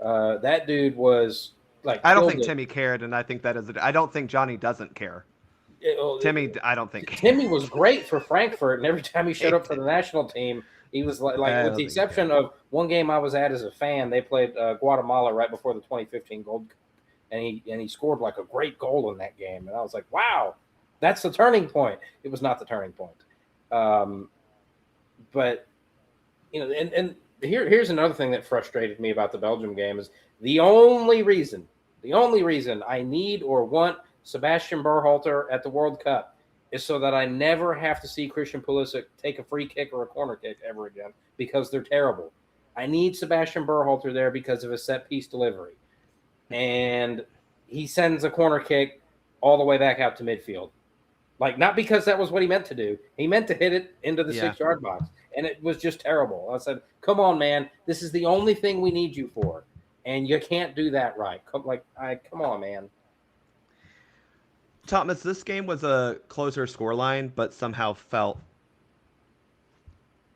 That dude was like. I don't think Timmy cared, and I think that is. I don't think Johnny doesn't care. Timmy, I don't think. Timmy was great for Frankfurt, and every time he showed up for the national team, he was like with the exception of one game I was at as a fan, they played Guatemala right before the 2015 Gold Cup, and he scored like a great goal in that game, and I was like, wow, that's the turning point. It was not the turning point, but and here's another thing that frustrated me about the Belgium game is the only reason I need or want Sebastian Berhalter at the World Cup is so that I never have to see Christian Pulisic take a free kick or a corner kick ever again, because they're terrible. I need Sebastian Berhalter there because of his set piece delivery. And he sends a corner kick all the way back out to midfield. Like, not because that was what he meant to do. He meant to hit it into the 6-yard box, and it was just terrible. I said, come on, man. This is the only thing we need you for, and you can't do that right. Come on, man. Thomas, this game was a closer scoreline, but somehow felt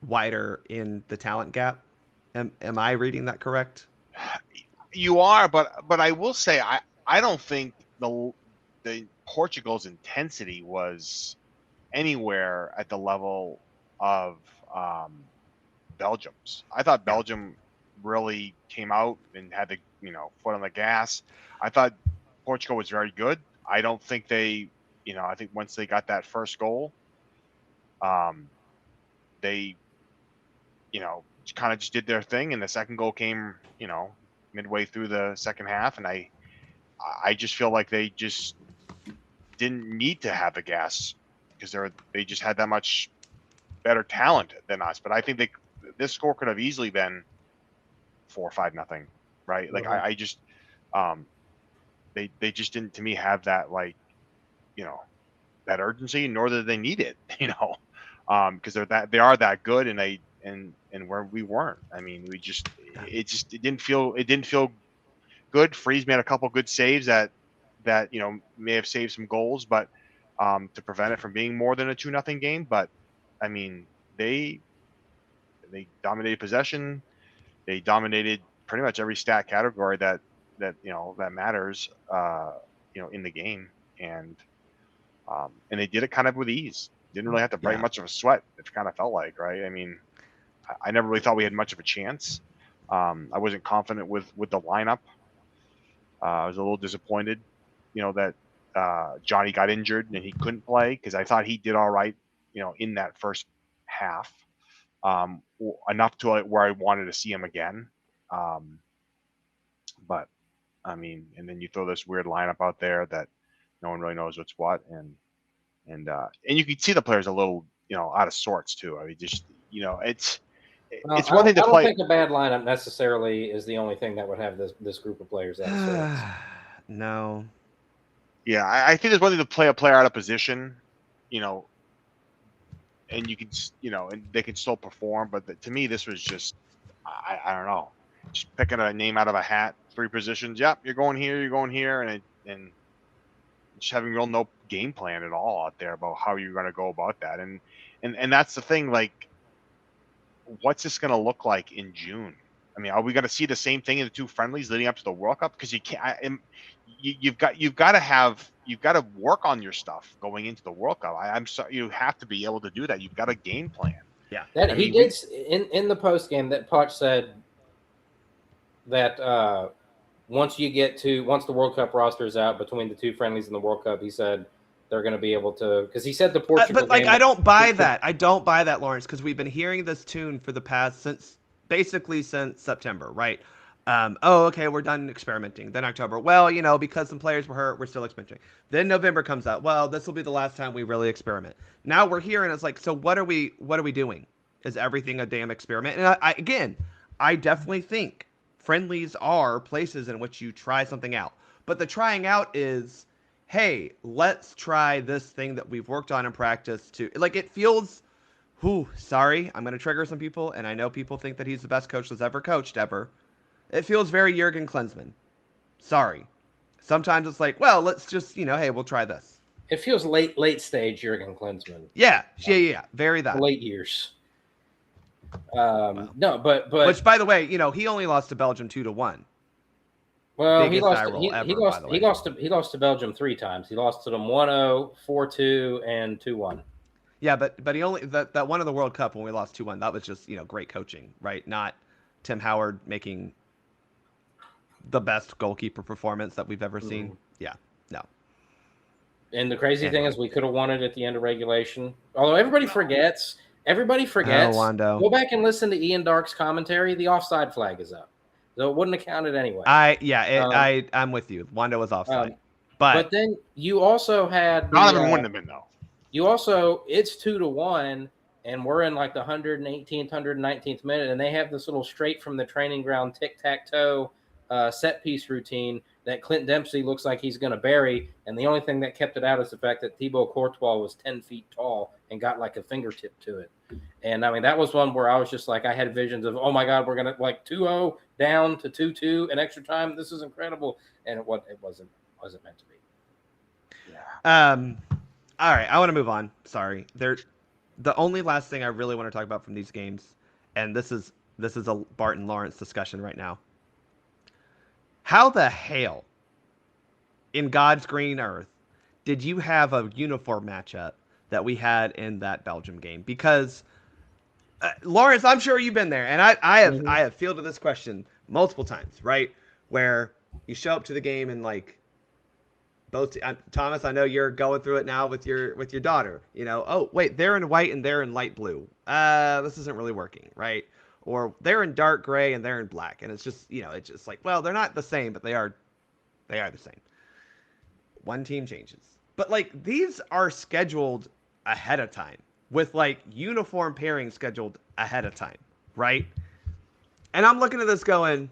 wider in the talent gap. Am I reading that correct? You are, but I will say I don't think the Portugal's intensity was anywhere at the level of Belgium's. I thought Belgium really came out and had the foot on the gas. I thought Portugal was very good. I don't think I think once they got that first goal, they, kind of just did their thing, and the second goal came, midway through the second half, and I just feel like they just didn't need to have the gas because they just had that much better talent than us. But I think this score could have easily been 4 or 5-0, right? Like I just they just didn't, to me, have that that urgency, nor did they need it, because they are that good, and where we weren't. I mean, it didn't feel good. Freeze made a couple good saves that may have saved some goals, but to prevent it from being more than a 2-0 game. But I mean, they dominated possession. They dominated pretty much every stat category that matters in the game, and they did it kind of with ease. Didn't really have to break much of a sweat. It kind of felt like, right? I mean, I never really thought we had much of a chance. I wasn't confident with the lineup. I was a little disappointed, that Johnny got injured and he couldn't play, because I thought he did all right, in that first half, enough to where I wanted to see him again. But I mean, and then you throw this weird lineup out there that no one really knows what's what, and you can see the players a little, out of sorts too. I mean, just it's one thing to play. I don't think a bad lineup necessarily is the only thing that would have this group of players out of sorts. No. Yeah, I think there's one thing to play a player out of position, and you can, and they can still perform. But to me, this was just, I don't know, just picking a name out of a hat, 3 positions. Yep, you're going here, and just having no game plan at all out there about how you're going to go about that. And that's the thing. Like, what's this going to look like in June? I mean, are we going to see the same thing in the 2 friendlies leading up to the World Cup? Because you can't. You've got to work on your stuff going into the World Cup. I'm sorry, you have to be able to do that. You've got a game plan. Yeah, that he did in the post game that Poch said that once the World Cup roster is out between the 2 friendlies and the World Cup, he said they're going to be able to, because he said the Portugal but like game, I don't buy that. I don't buy that, Lawrence, because we've been hearing this tune for the past since September, right? Okay, we're done experimenting. Then October, well, because some players were hurt, we're still experimenting. Then November comes out. Well, this will be the last time we really experiment. Now we're here, and it's like, so what are we doing? Is everything a damn experiment? And I definitely think friendlies are places in which you try something out. But the trying out is, hey, let's try this thing that we've worked on in practice to, like, it feels, sorry, I'm going to trigger some people, and I know people think that he's the best coach that's ever coached ever. It feels very Jurgen Klinsmann. Sorry. Sometimes it's like, well, let's just, hey, we'll try this. It feels late stage Jurgen Klinsmann. Yeah. Very that. Late years. No, but which, by the way, he only lost to Belgium 2-1. Well, he lost to Belgium 3 times. He lost to them 1-0, 4-2, and 2-1. Yeah, but he only that one in the World Cup when we lost 2-1. That was just great coaching, right? Not Tim Howard making the best goalkeeper performance that we've ever seen. Yeah, no. And the crazy thing is, we could have won it at the end of regulation. Although everybody forgets. Oh, Wando. Go back and listen to Ian Dark's commentary. The offside flag is up, so it wouldn't have counted anyway. I'm with you. Wando was offside, but then you also had Donovan wouldn't have been though. You also, it's 2-1, and we're in like the 118th, 119th minute, and they have this little straight from the training ground tic-tac-toe set piece routine that Clint Dempsey looks like he's going to bury, and the only thing that kept it out is the fact that Thibaut Courtois was 10 feet tall and got like a fingertip to it. And I mean, that was one where I was just like, I had visions of, oh my God, we're going to like 2-0 down to 2-2 in extra time. This is incredible. And it wasn't meant to be. Yeah. All right, I want to move on. Sorry. The only last thing I really want to talk about from these games, and this is a Bart and Lawrence discussion right now. How the hell, in God's green earth, did you have a uniform matchup that we had in that Belgium game? Because Lawrence, I'm sure you've been there, and I have fielded this question multiple times, right? Where you show up to the game and like, both Thomas, I know you're going through it now with your daughter. Oh wait, they're in white and they're in light blue. This isn't really working, right? Or they're in dark gray and they're in black, and it's just it's just like, well, they're not the same, but they are the same. One team changes, but like these are scheduled ahead of time with like uniform pairing scheduled ahead of time, right? And I'm looking at this going,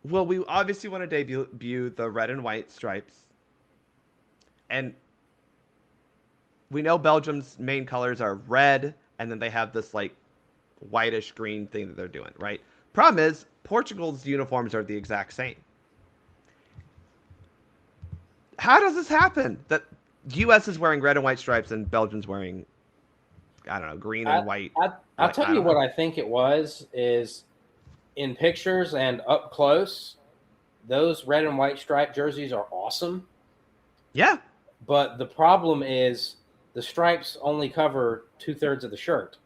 well, we obviously want to debut the red and white stripes. And we know Belgium's main colors are red, and then they have this like whitish green thing that they're doing, right? Problem is, Portugal's uniforms are the exact same. How does this happen? That U.S. is wearing red and white stripes and Belgium's wearing, I don't know, green and white. I'll tell you what I think it was is, in pictures and up close, those red and white striped jerseys are awesome. Yeah. But the problem is the stripes only cover 2/3 of the shirt.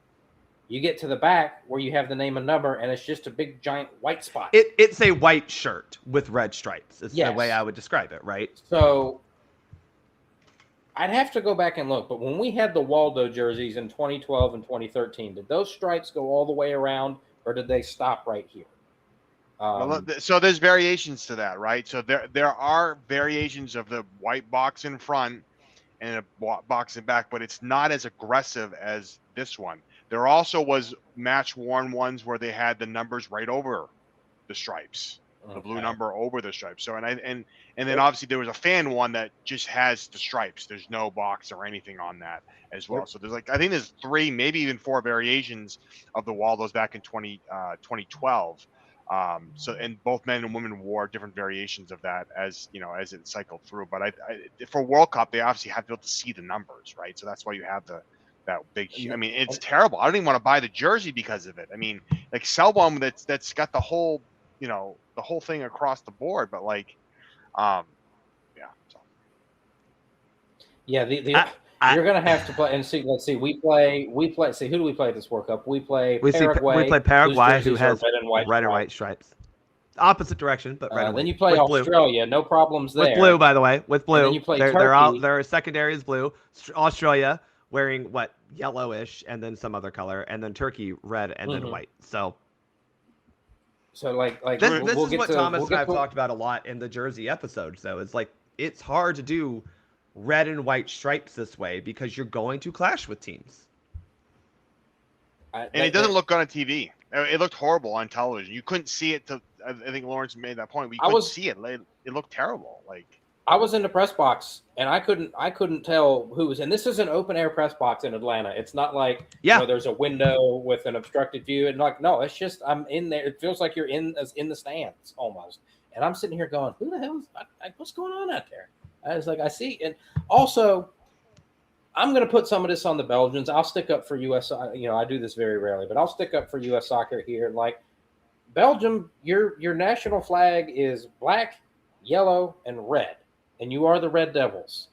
You get to the back where you have the name and number, and it's just a big giant white spot. It's a white shirt with red stripes. It's the way I would describe it, right? So I'd have to go back and look. But when we had the Waldo jerseys in 2012 and 2013, did those stripes go all the way around, or did they stop right here? So there's variations to that, right? So there are variations of the white box in front and a box in back, but it's not as aggressive as this one. There also was match-worn ones where they had the numbers right over the stripes, the blue number over the stripes. So and then obviously there was a fan one that just has the stripes. There's no box or anything on that as well. So there's I think there's 3, maybe even 4 variations of the Waldos back in 2012. So, and both men and women wore different variations of that as as it cycled through. But I for World Cup, they obviously have to be able to see the numbers, right? So that's why you have that big. I mean, it's terrible. I don't even want to buy the jersey because of it. I mean, like sell one that's got the whole the whole thing across the board, but like, yeah. So. Yeah, you're gonna have to play and see. Let's see. We play. See, who do we play this World Cup? We play Paraguay. We play Paraguay, who has red and white stripes. Opposite direction, but red and white. Then you play Australia. Blue. No problems there. With blue, by the way. With blue. And then you play Turkey. Their secondary is blue. Australia wearing what, yellowish, and then some other color, and then Turkey red and then white. So like this is what Thomas and I have talked about a lot in the jersey episodes. Though it's like it's hard to do red and white stripes this way because you're going to clash with teams. And it doesn't look good on TV. It looked horrible on television. You couldn't see it. I think Lawrence made that point. But you couldn't see it. It looked terrible. Like I was in the press box and I couldn't tell who was. And this is an open air press box in Atlanta. It's not like there's a window with an obstructed view. And like no, it's just I'm in there. It feels like you're in the stands almost. And I'm sitting here going, who the hell is what's going on out there? I was like, I see. And also, I'm going to put some of this on the Belgians. I'll stick up for U.S. I do this very rarely, but I'll stick up for U.S. soccer here. Like, Belgium, your national flag is black, yellow, and red, and you are the Red Devils.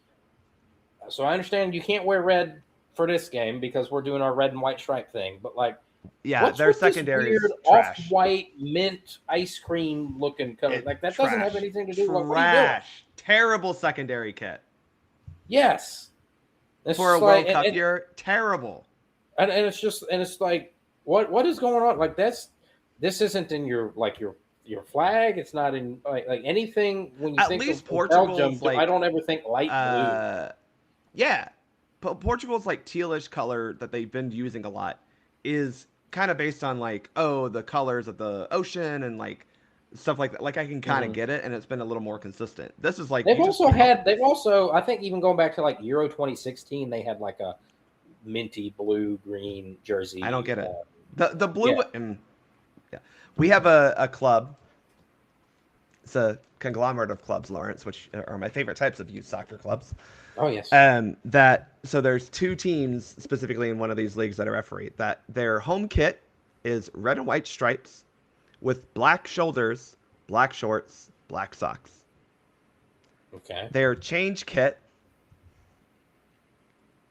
So I understand you can't wear red for this game because we're doing our red and white stripe thing, but like, their secondary is trash. Off-white mint ice cream looking color. Like that doesn't have anything to do with what are you doing? Terrible secondary kit. Yes. For a World Cup year, terrible. And it's like what is going on? Like this isn't in your flag. It's not in like anything when you think of Belgium. I don't ever think light blue. Yeah, but Portugal's like tealish color that they've been using a lot is kind of based on like the colors of the ocean and like stuff like that. Like I can kind of get it, and it's been a little more consistent. This is like they've also I think even going back to like Euro 2016, they had like a minty blue green jersey. I don't get it. The blue. Yeah. We have a club. It's a conglomerate of clubs, Lawrence, which are my favorite types of youth soccer clubs. Oh yes. So there's two teams specifically in one of these leagues that are referee that their home kit is red and white stripes with black shoulders, black shorts, black socks. Okay. Their change kit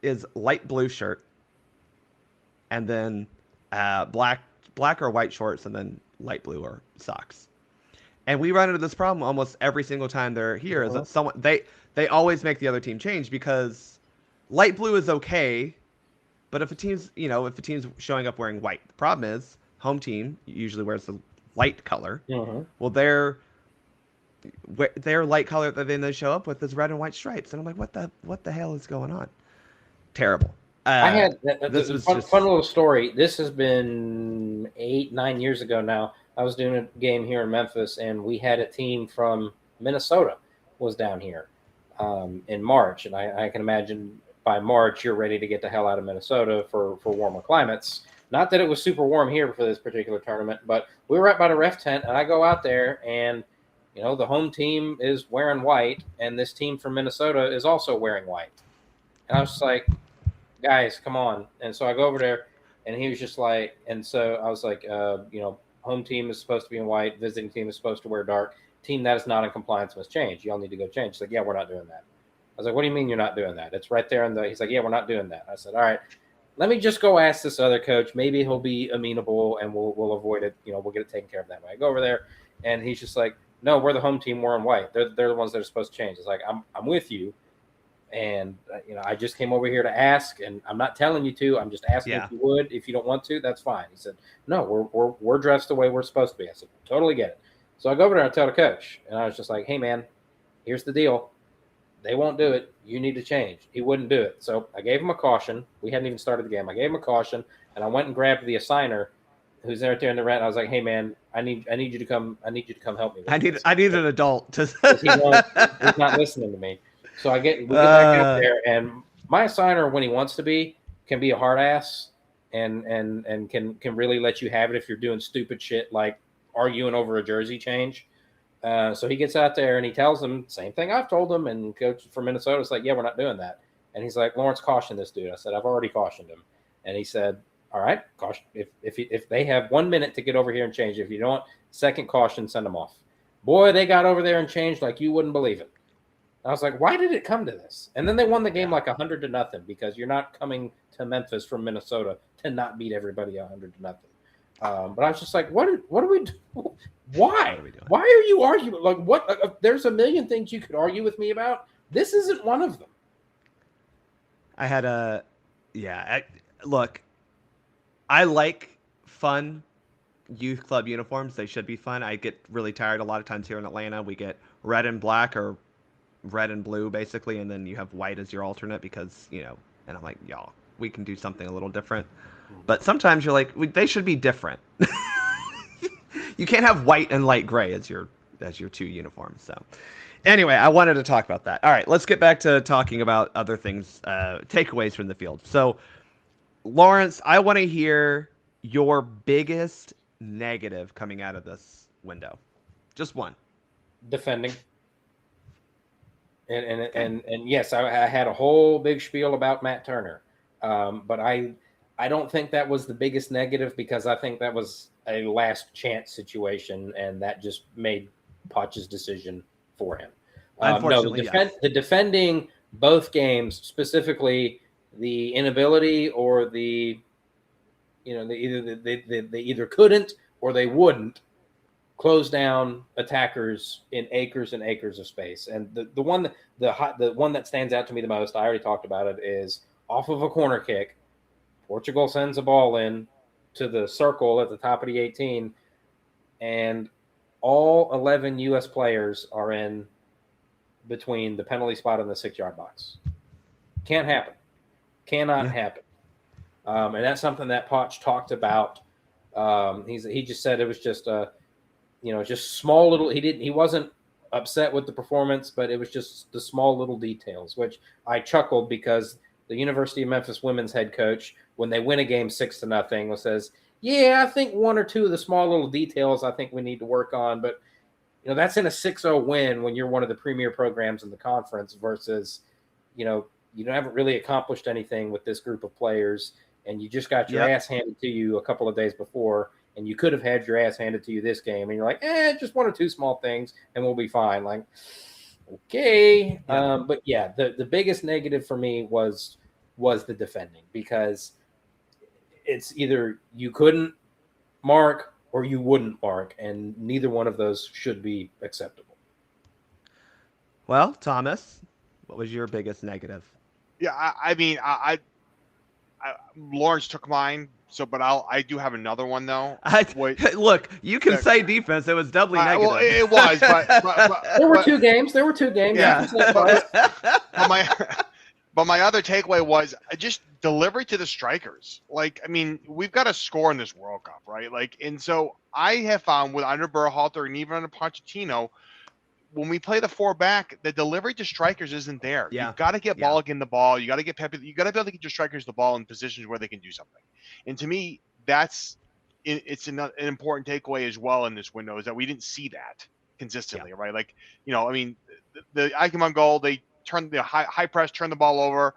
is light blue shirt and then black or white shorts and then light blue or socks. And we run into this problem almost every single time they're here. Is that they always make the other team change because light blue is okay, but if a team's showing up wearing white, the problem is home team usually wears the light color. Well, their light color that they show up with is red and white stripes, and I'm like, what the hell is going on? Terrible. I had this was fun little story. This has been 8-9 years ago now. I was doing a game here in Memphis, and we had a team from Minnesota was down here in March, and I can imagine by March you're ready to get the hell out of Minnesota for warmer climates. Not that it was super warm here for this particular tournament, but we were right by the ref tent, and I go out there, and the home team is wearing white, and this team from Minnesota is also wearing white. And I was just like, guys, come on. And so I go over there, and he was just like, and so I was like, home team is supposed to be in white, visiting team is supposed to wear dark. Team that is not in compliance must change. Y'all need to go change. He's like, yeah, we're not doing that. I was like, what do you mean you're not doing that? It's right there he's like, yeah, we're not doing that. I said, all right, let me just go ask this other coach. Maybe he'll be amenable and we'll avoid it. We'll get it taken care of that way. I go over there and he's just like, no, we're the home team. We're in white. They're the ones that are supposed to change. It's like, I'm with you. And, I just came over here to ask, and I'm not telling you to. I'm just asking if you would. If you don't want to, that's fine. He said, no, we're dressed the way we're supposed to be. I said, totally get it. So I go over there and tell the coach, and I was just like, hey, man, here's the deal. They won't do it. You need to change. He wouldn't do it. So I gave him a caution. We hadn't even started the game. I gave him a caution, and I went and grabbed the assigner who's right there in the red. I was like, hey, man, I need you to come. I need you to come help me. I need an adult to. He's not listening to me. So we get back up there, and my assigner, when he wants to be, can be a hard ass and can really let you have it if you're doing stupid shit like arguing over a jersey change. So he gets out there and he tells them same thing I've told him. And coach from Minnesota is like, yeah, we're not doing that. And he's like, Lawrence, caution this dude. I said, I've already cautioned him. And he said, all right, caution. If they have 1 minute to get over here and change, if you don't, second caution, send them off. Boy, they got over there and changed like you wouldn't believe it. I was like, why did it come to this? And then they won the game like 100-0 because you're not coming to Memphis from Minnesota to not beat everybody 100-0. But I was just like, what do we do? Why? Why are you arguing? Like, what? There's a million things you could argue with me about. This isn't one of them. I had look, I like fun youth club uniforms. They should be fun. I get really tired a lot of times here in Atlanta. We get red and black or red and blue basically, and then you have white as your alternate because, and I'm like, y'all, we can do something a little different. But sometimes you're like, they should be different. You can't have white and light gray as your two uniforms. So anyway, I wanted to talk about that. All right, let's get back to talking about other things, takeaways from the field. So Lawrence, I want to hear your biggest negative coming out of this window. Just one. Defending. And yes, I had a whole big spiel about Matt Turner. But I don't think that was the biggest negative because I think that was a last chance situation, and that just made Poch's decision for him. Unfortunately, the defending both games, specifically the inability or they either couldn't or they wouldn't close down attackers in acres and acres of space. And the one that stands out to me the most, I already talked about it, is off of a corner kick. Portugal sends a ball in to the circle at the top of the 18, and all 11 U.S. players are in between the penalty spot and the 6-yard box. Can't happen. Cannot happen. And that's something that Poch talked about. He just said it was just just small little. He wasn't upset with the performance, but it was just the small little details, which I chuckled because the University of Memphis women's head coach, when they win a game 6-0, says, yeah, I think one or two of the small little details I think we need to work on. But, that's in a 6-0 win when you're one of the premier programs in the conference versus, you haven't really accomplished anything with this group of players, and you just got your ass handed to you a couple of days before, and you could have had your ass handed to you this game, and you're like, just one or two small things, and we'll be fine. Like, okay. But yeah, the biggest negative for me was the defending, because it's either you couldn't mark or you wouldn't mark, and neither one of those should be acceptable. Well, Thomas, what was your biggest negative? Yeah, I Lawrence took mine. But I do have another one though. Look, you can say defense. It was doubly negative. Well, it was, but there were two games. Yeah. But my other takeaway was just delivery to the strikers. We've got to score in this World Cup, right? And so I have found under Berhalter and even under Pochettino, when we play the 4-back, the delivery to strikers isn't there. Yeah. You've got to get Balogun the ball. You got to get Pepe. You got to be able to get your strikers the ball in positions where they can do something. And to me, it's an important takeaway as well in this window, is that we didn't see that consistently, right? The Eichmann goal, they turned the high press, turned the ball over,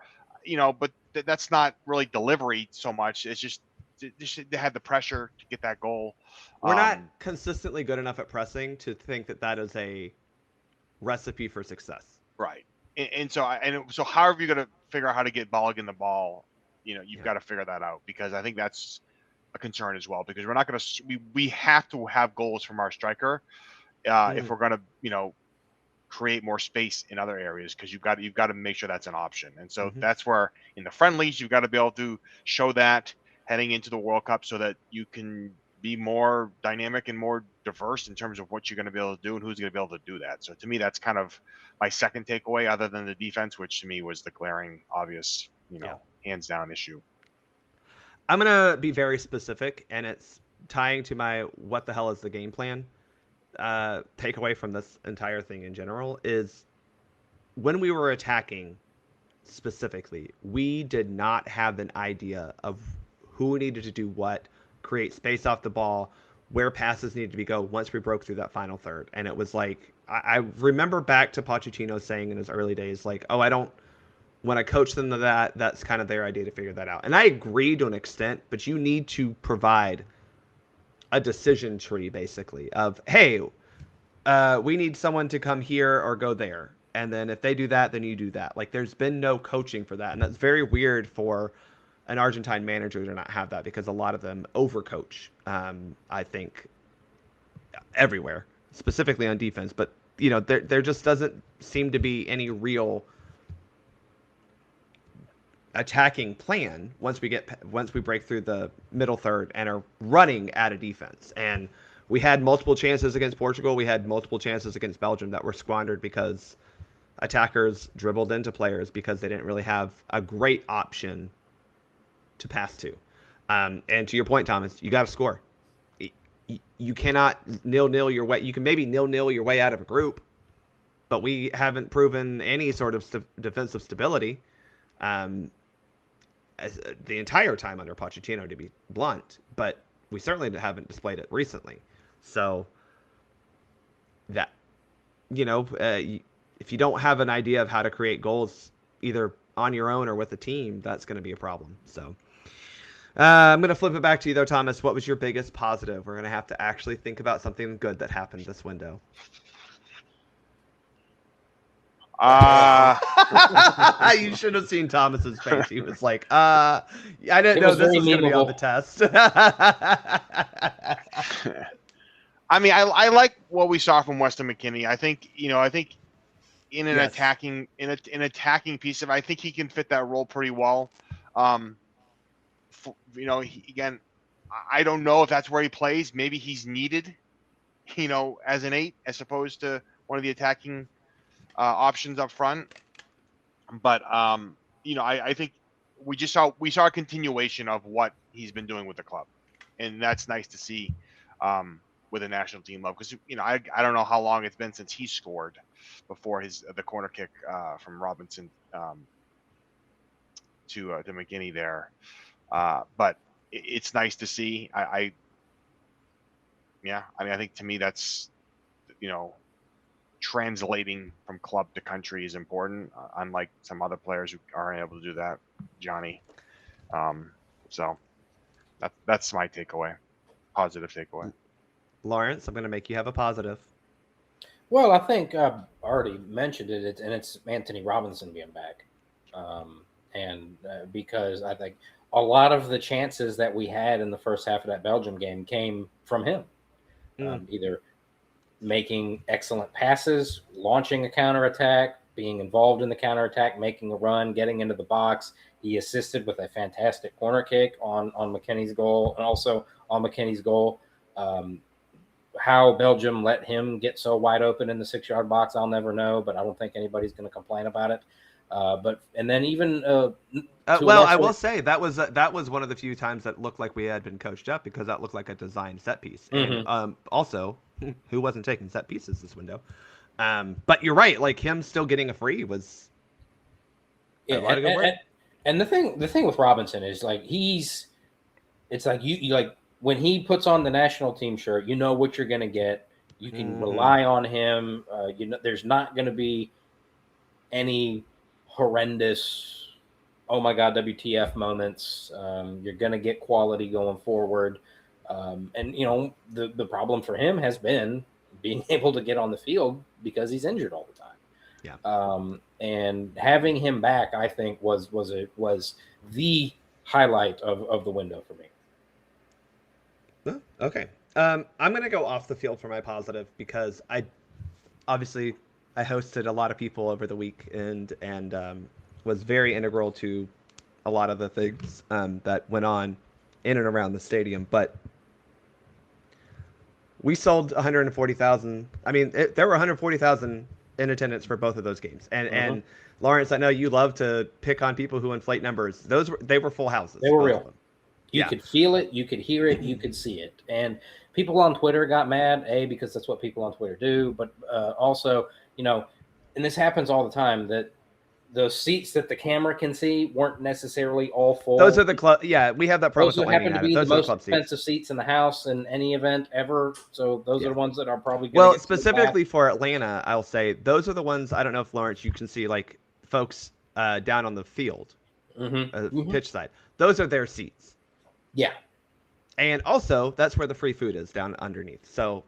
but that's not really delivery so much. It's just they had the pressure to get that goal. We're not consistently good enough at pressing to think that is a recipe for success, right? So how are you going to figure out how to get Balogun the ball? You've got to figure that out, because I think that's a concern as well, because we're not going to we have to have goals from our striker if we're going to create more space in other areas, because you've got to make sure that's an option. And so that's where in the friendlies you've got to be able to show that heading into the World Cup, so that you can be more dynamic and more diverse in terms of what you're going to be able to do and who's going to be able to do that. So to me, that's kind of my second takeaway, other than the defense, which to me was the glaring, obvious, hands down issue. I'm going to be very specific, and it's tying to my what the hell is the game plan takeaway from this entire thing in general, is when we were attacking specifically, we did not have an idea of who needed to do what, create space off the ball, where passes needed to go once we broke through that final third. And it was like, I remember back to Pochettino saying in his early days, like, oh, when I coach them to that, that's kind of their idea to figure that out. And I agree to an extent, but you need to provide a decision tree, basically, of, hey, we need someone to come here or go there. And then if they do that, then you do that. Like, there's been no coaching for that. And that's very weird for an Argentine manager to not have that, because a lot of them overcoach, I think, everywhere, specifically on defense. But, there just doesn't seem to be any real attacking plan once we break through the middle third and are running at a defense. And we had multiple chances against Portugal. We had multiple chances against Belgium that were squandered because attackers dribbled into players because they didn't really have a great option to pass to. And to your point, Thomas, you got to score. You cannot 0-0 your way. You can maybe 0-0 your way out of a group, but we haven't proven any sort of defensive stability as the entire time under Pochettino, to be blunt. But we certainly haven't displayed it recently. So that, if you don't have an idea of how to create goals either on your own or with a team, that's going to be a problem. So I'm going to flip it back to you, though, Thomas. What was your biggest positive? We're going to have to actually think about something good that happened this window. You should have seen Thomas's face. He was like, I didn't know this was going to be on the test. I mean, I like what we saw from Weston McKennie. I think in an attacking piece of, I think he can fit that role pretty well. Again, I don't know if that's where he plays. Maybe he's needed, as an 8 as opposed to one of the attacking options up front. But I think we saw a continuation of what he's been doing with the club, and that's nice to see with a national team level, because I don't know how long it's been since he scored before the corner kick from Robinson to McGinney there. But it's nice to see. I think to me that's translating from club to country is important, unlike some other players who aren't able to do that, Johnny. So that's my takeaway, positive takeaway. Lawrence, I'm going to make you have a positive. Well, I think I've already mentioned it, and it's Anthony Robinson being back. Because I think a lot of the chances that we had in the first half of that Belgium game came from him, either making excellent passes, launching a counterattack, being involved in the counterattack, making a run, getting into the box. He assisted with a fantastic corner kick on McKennie's goal, and also on McKennie's goal. How Belgium let him get so wide open in the 6-yard box, I'll never know, but I don't think anybody's going to complain about it. I will say that was one of the few times that looked like we had been coached up, because that looked like a designed set piece. Mm-hmm. And also, who wasn't taking set pieces this window? But you're right, like him still getting a free was a lot of good work. And the thing with Robinson is like it's like you like when he puts on the national team shirt, you know what you're going to get. You can rely on him. There's not going to be any horrendous, oh my God, WTF moments. You're going to get quality going forward. The problem for him has been being able to get on the field because he's injured all the time. Yeah. And having him back, I think, was the highlight of the window for me. Okay. I'm going to go off the field for my positive, because I hosted a lot of people over the week and was very integral to a lot of the things that went on in and around the stadium. But we sold 140,000. I mean, there were 140,000 in attendance for both of those games. And Lawrence, I know you love to pick on people who inflate numbers. They were full houses. They were real. You could feel it, you could hear it, you could see it. And people on Twitter got mad, because that's what people on Twitter do. But also, and this happens all the time, that those seats that the camera can see weren't necessarily all full. Those are the club. Yeah, we have that problem. Those happen to be the Those are most club expensive seats in the house in any event ever. So those are the ones that are probably going to get specifically for Atlanta, I'll say those are the ones. I don't know if Lawrence, you can see like folks down on the field, pitch side. Those are their seats. Yeah. And also, that's where the free food is down underneath. So,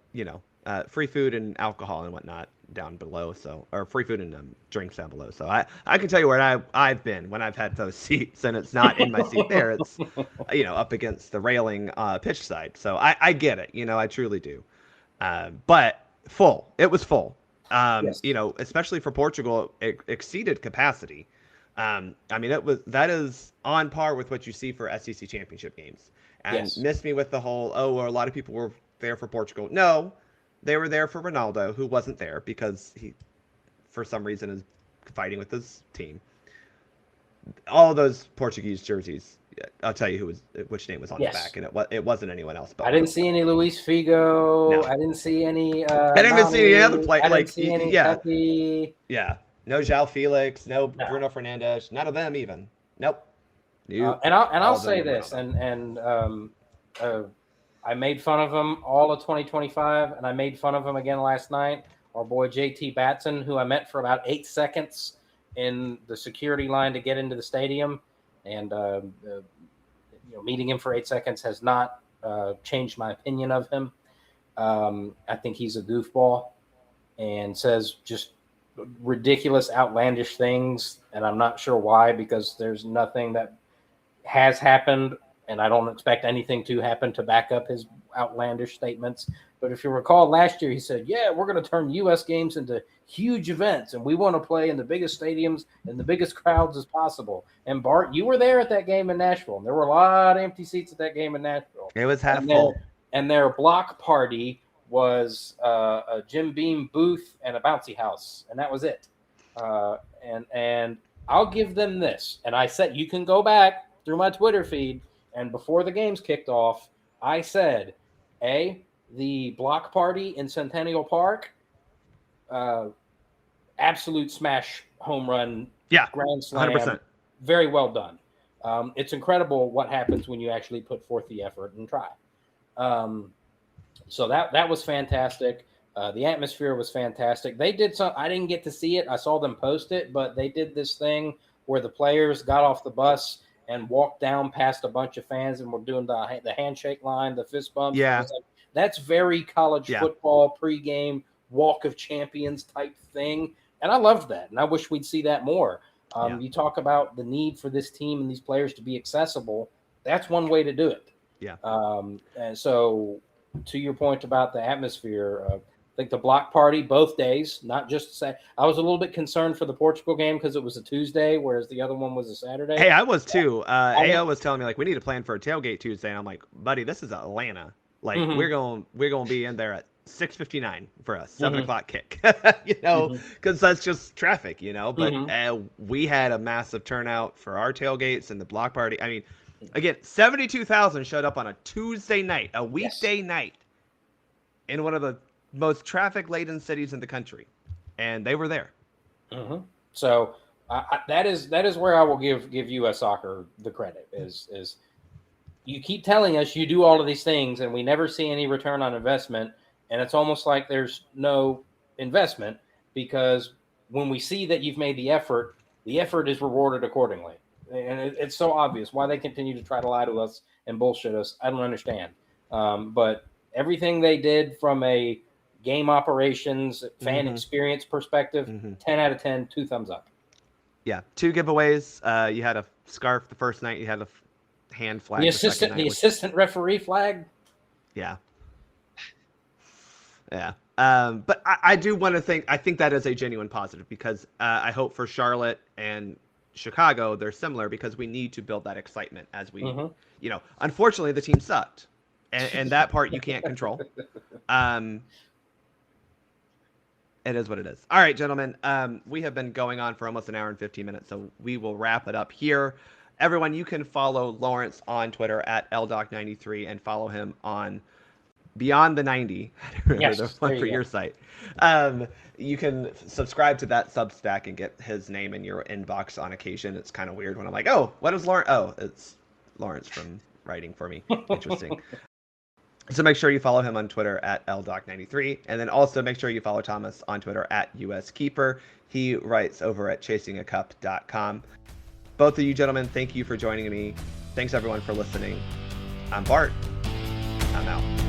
free food and alcohol and whatnot down below. So, or free food and drinks down below. So, I can tell you where I've been when I've had those seats, and it's not in my seat there. It's, up against the railing pitch side. So, I get it. I truly do. But full. It was full. Yes. Especially for Portugal, it exceeded capacity. That is on par with what you see for SEC championship games. And missed me with the whole, a lot of people were there for Portugal. No, they were there for Ronaldo, who wasn't there because he, for some reason, is fighting with his team. All those Portuguese jerseys, I'll tell you which name was on the back, and it wasn't anyone else. But I didn't see any Luis Figo. No. I didn't see any. I didn't even see any other play. I didn't see any. Pepe. Yeah, no João Felix, no Bruno Fernandes, none of them even. Nope. I'll say this, and I made fun of him all of 2025, and I made fun of him again last night. Our boy JT Batson, who I met for about 8 seconds in the security line to get into the stadium, and meeting him for 8 seconds has not changed my opinion of him. I think he's a goofball and says just ridiculous, outlandish things, and I'm not sure why, because there's nothing that has happened, and I don't expect anything to happen to back up his outlandish statements. But if you recall, last year he said, we're going to turn U.S. games into huge events, and we want to play in the biggest stadiums and the biggest crowds as possible. And Bart, you were there at that game in Nashville, and there were a lot of empty seats at that game in Nashville. It was half full. And their block party was a Jim Beam booth and a bouncy house, and that was it. And I'll give them this. And I said, you can go back through my Twitter feed, and before the games kicked off, I said, the block party in Centennial Park, absolute smash home run, grand slam, 100%. Very well done. It's incredible what happens when you actually put forth the effort and try. So that was fantastic. The atmosphere was fantastic. They did some. I didn't get to see it. I saw them post it, but they did this thing where the players got off the bus and walked down past a bunch of fans and were doing the handshake line, the fist bump. Yeah. That's very college football pregame walk of champions type thing. And I loved that. And I wish we'd see that more. You talk about the need for this team and these players to be accessible. That's one way to do it. Yeah. And so to your point about the atmosphere, I think the block party both days, not just say. I was a little bit concerned for the Portugal game because it was a Tuesday, whereas the other one was a Saturday. Hey, I was too. AO was telling me like we need to plan for a tailgate Tuesday, and I'm like, buddy, this is Atlanta. Like we're going to be in there at 6:59 for a 7:00 kick, because that's just traffic, But we had a massive turnout for our tailgates and the block party. I mean, again, 72,000 showed up on a Tuesday night, a weekday night, in one of the most traffic-laden cities in the country, and they were there. So that is where I will give U.S. Soccer the credit. Is you keep telling us you do all of these things, and we never see any return on investment, and it's almost like there's no investment, because when we see that you've made the effort is rewarded accordingly. And it's so obvious why they continue to try to lie to us and bullshit us. I don't understand. But everything they did from a game operations, fan experience perspective, 10 out of 10, 2 thumbs up. Yeah, 2 giveaways. You had a scarf the first night. You had a hand flag. The assistant referee flag. Yeah. Yeah. But I do want to think. I think that is a genuine positive, because I hope for Charlotte and Chicago they're similar, because we need to build that excitement as we, unfortunately the team sucked, and that part you can't control. It is what it is. All right, gentlemen. We have been going on for almost an hour and 15 minutes, so we will wrap it up here. Everyone, you can follow Lawrence on Twitter at LDoc93 and follow him on Beyond the 90. I don't remember Yes, the one there for you your go. site. You can subscribe to that Substack and get his name in your inbox on occasion. It's kind of weird when I'm like, oh, what is Lawrence? Oh, it's Lawrence from writing for me. Interesting. So make sure you follow him on Twitter at LDoc93. And then also make sure you follow Thomas on Twitter at USKeeper. He writes over at chasingacup.com. Both of you gentlemen, thank you for joining me. Thanks everyone for listening. I'm Bart. I'm out.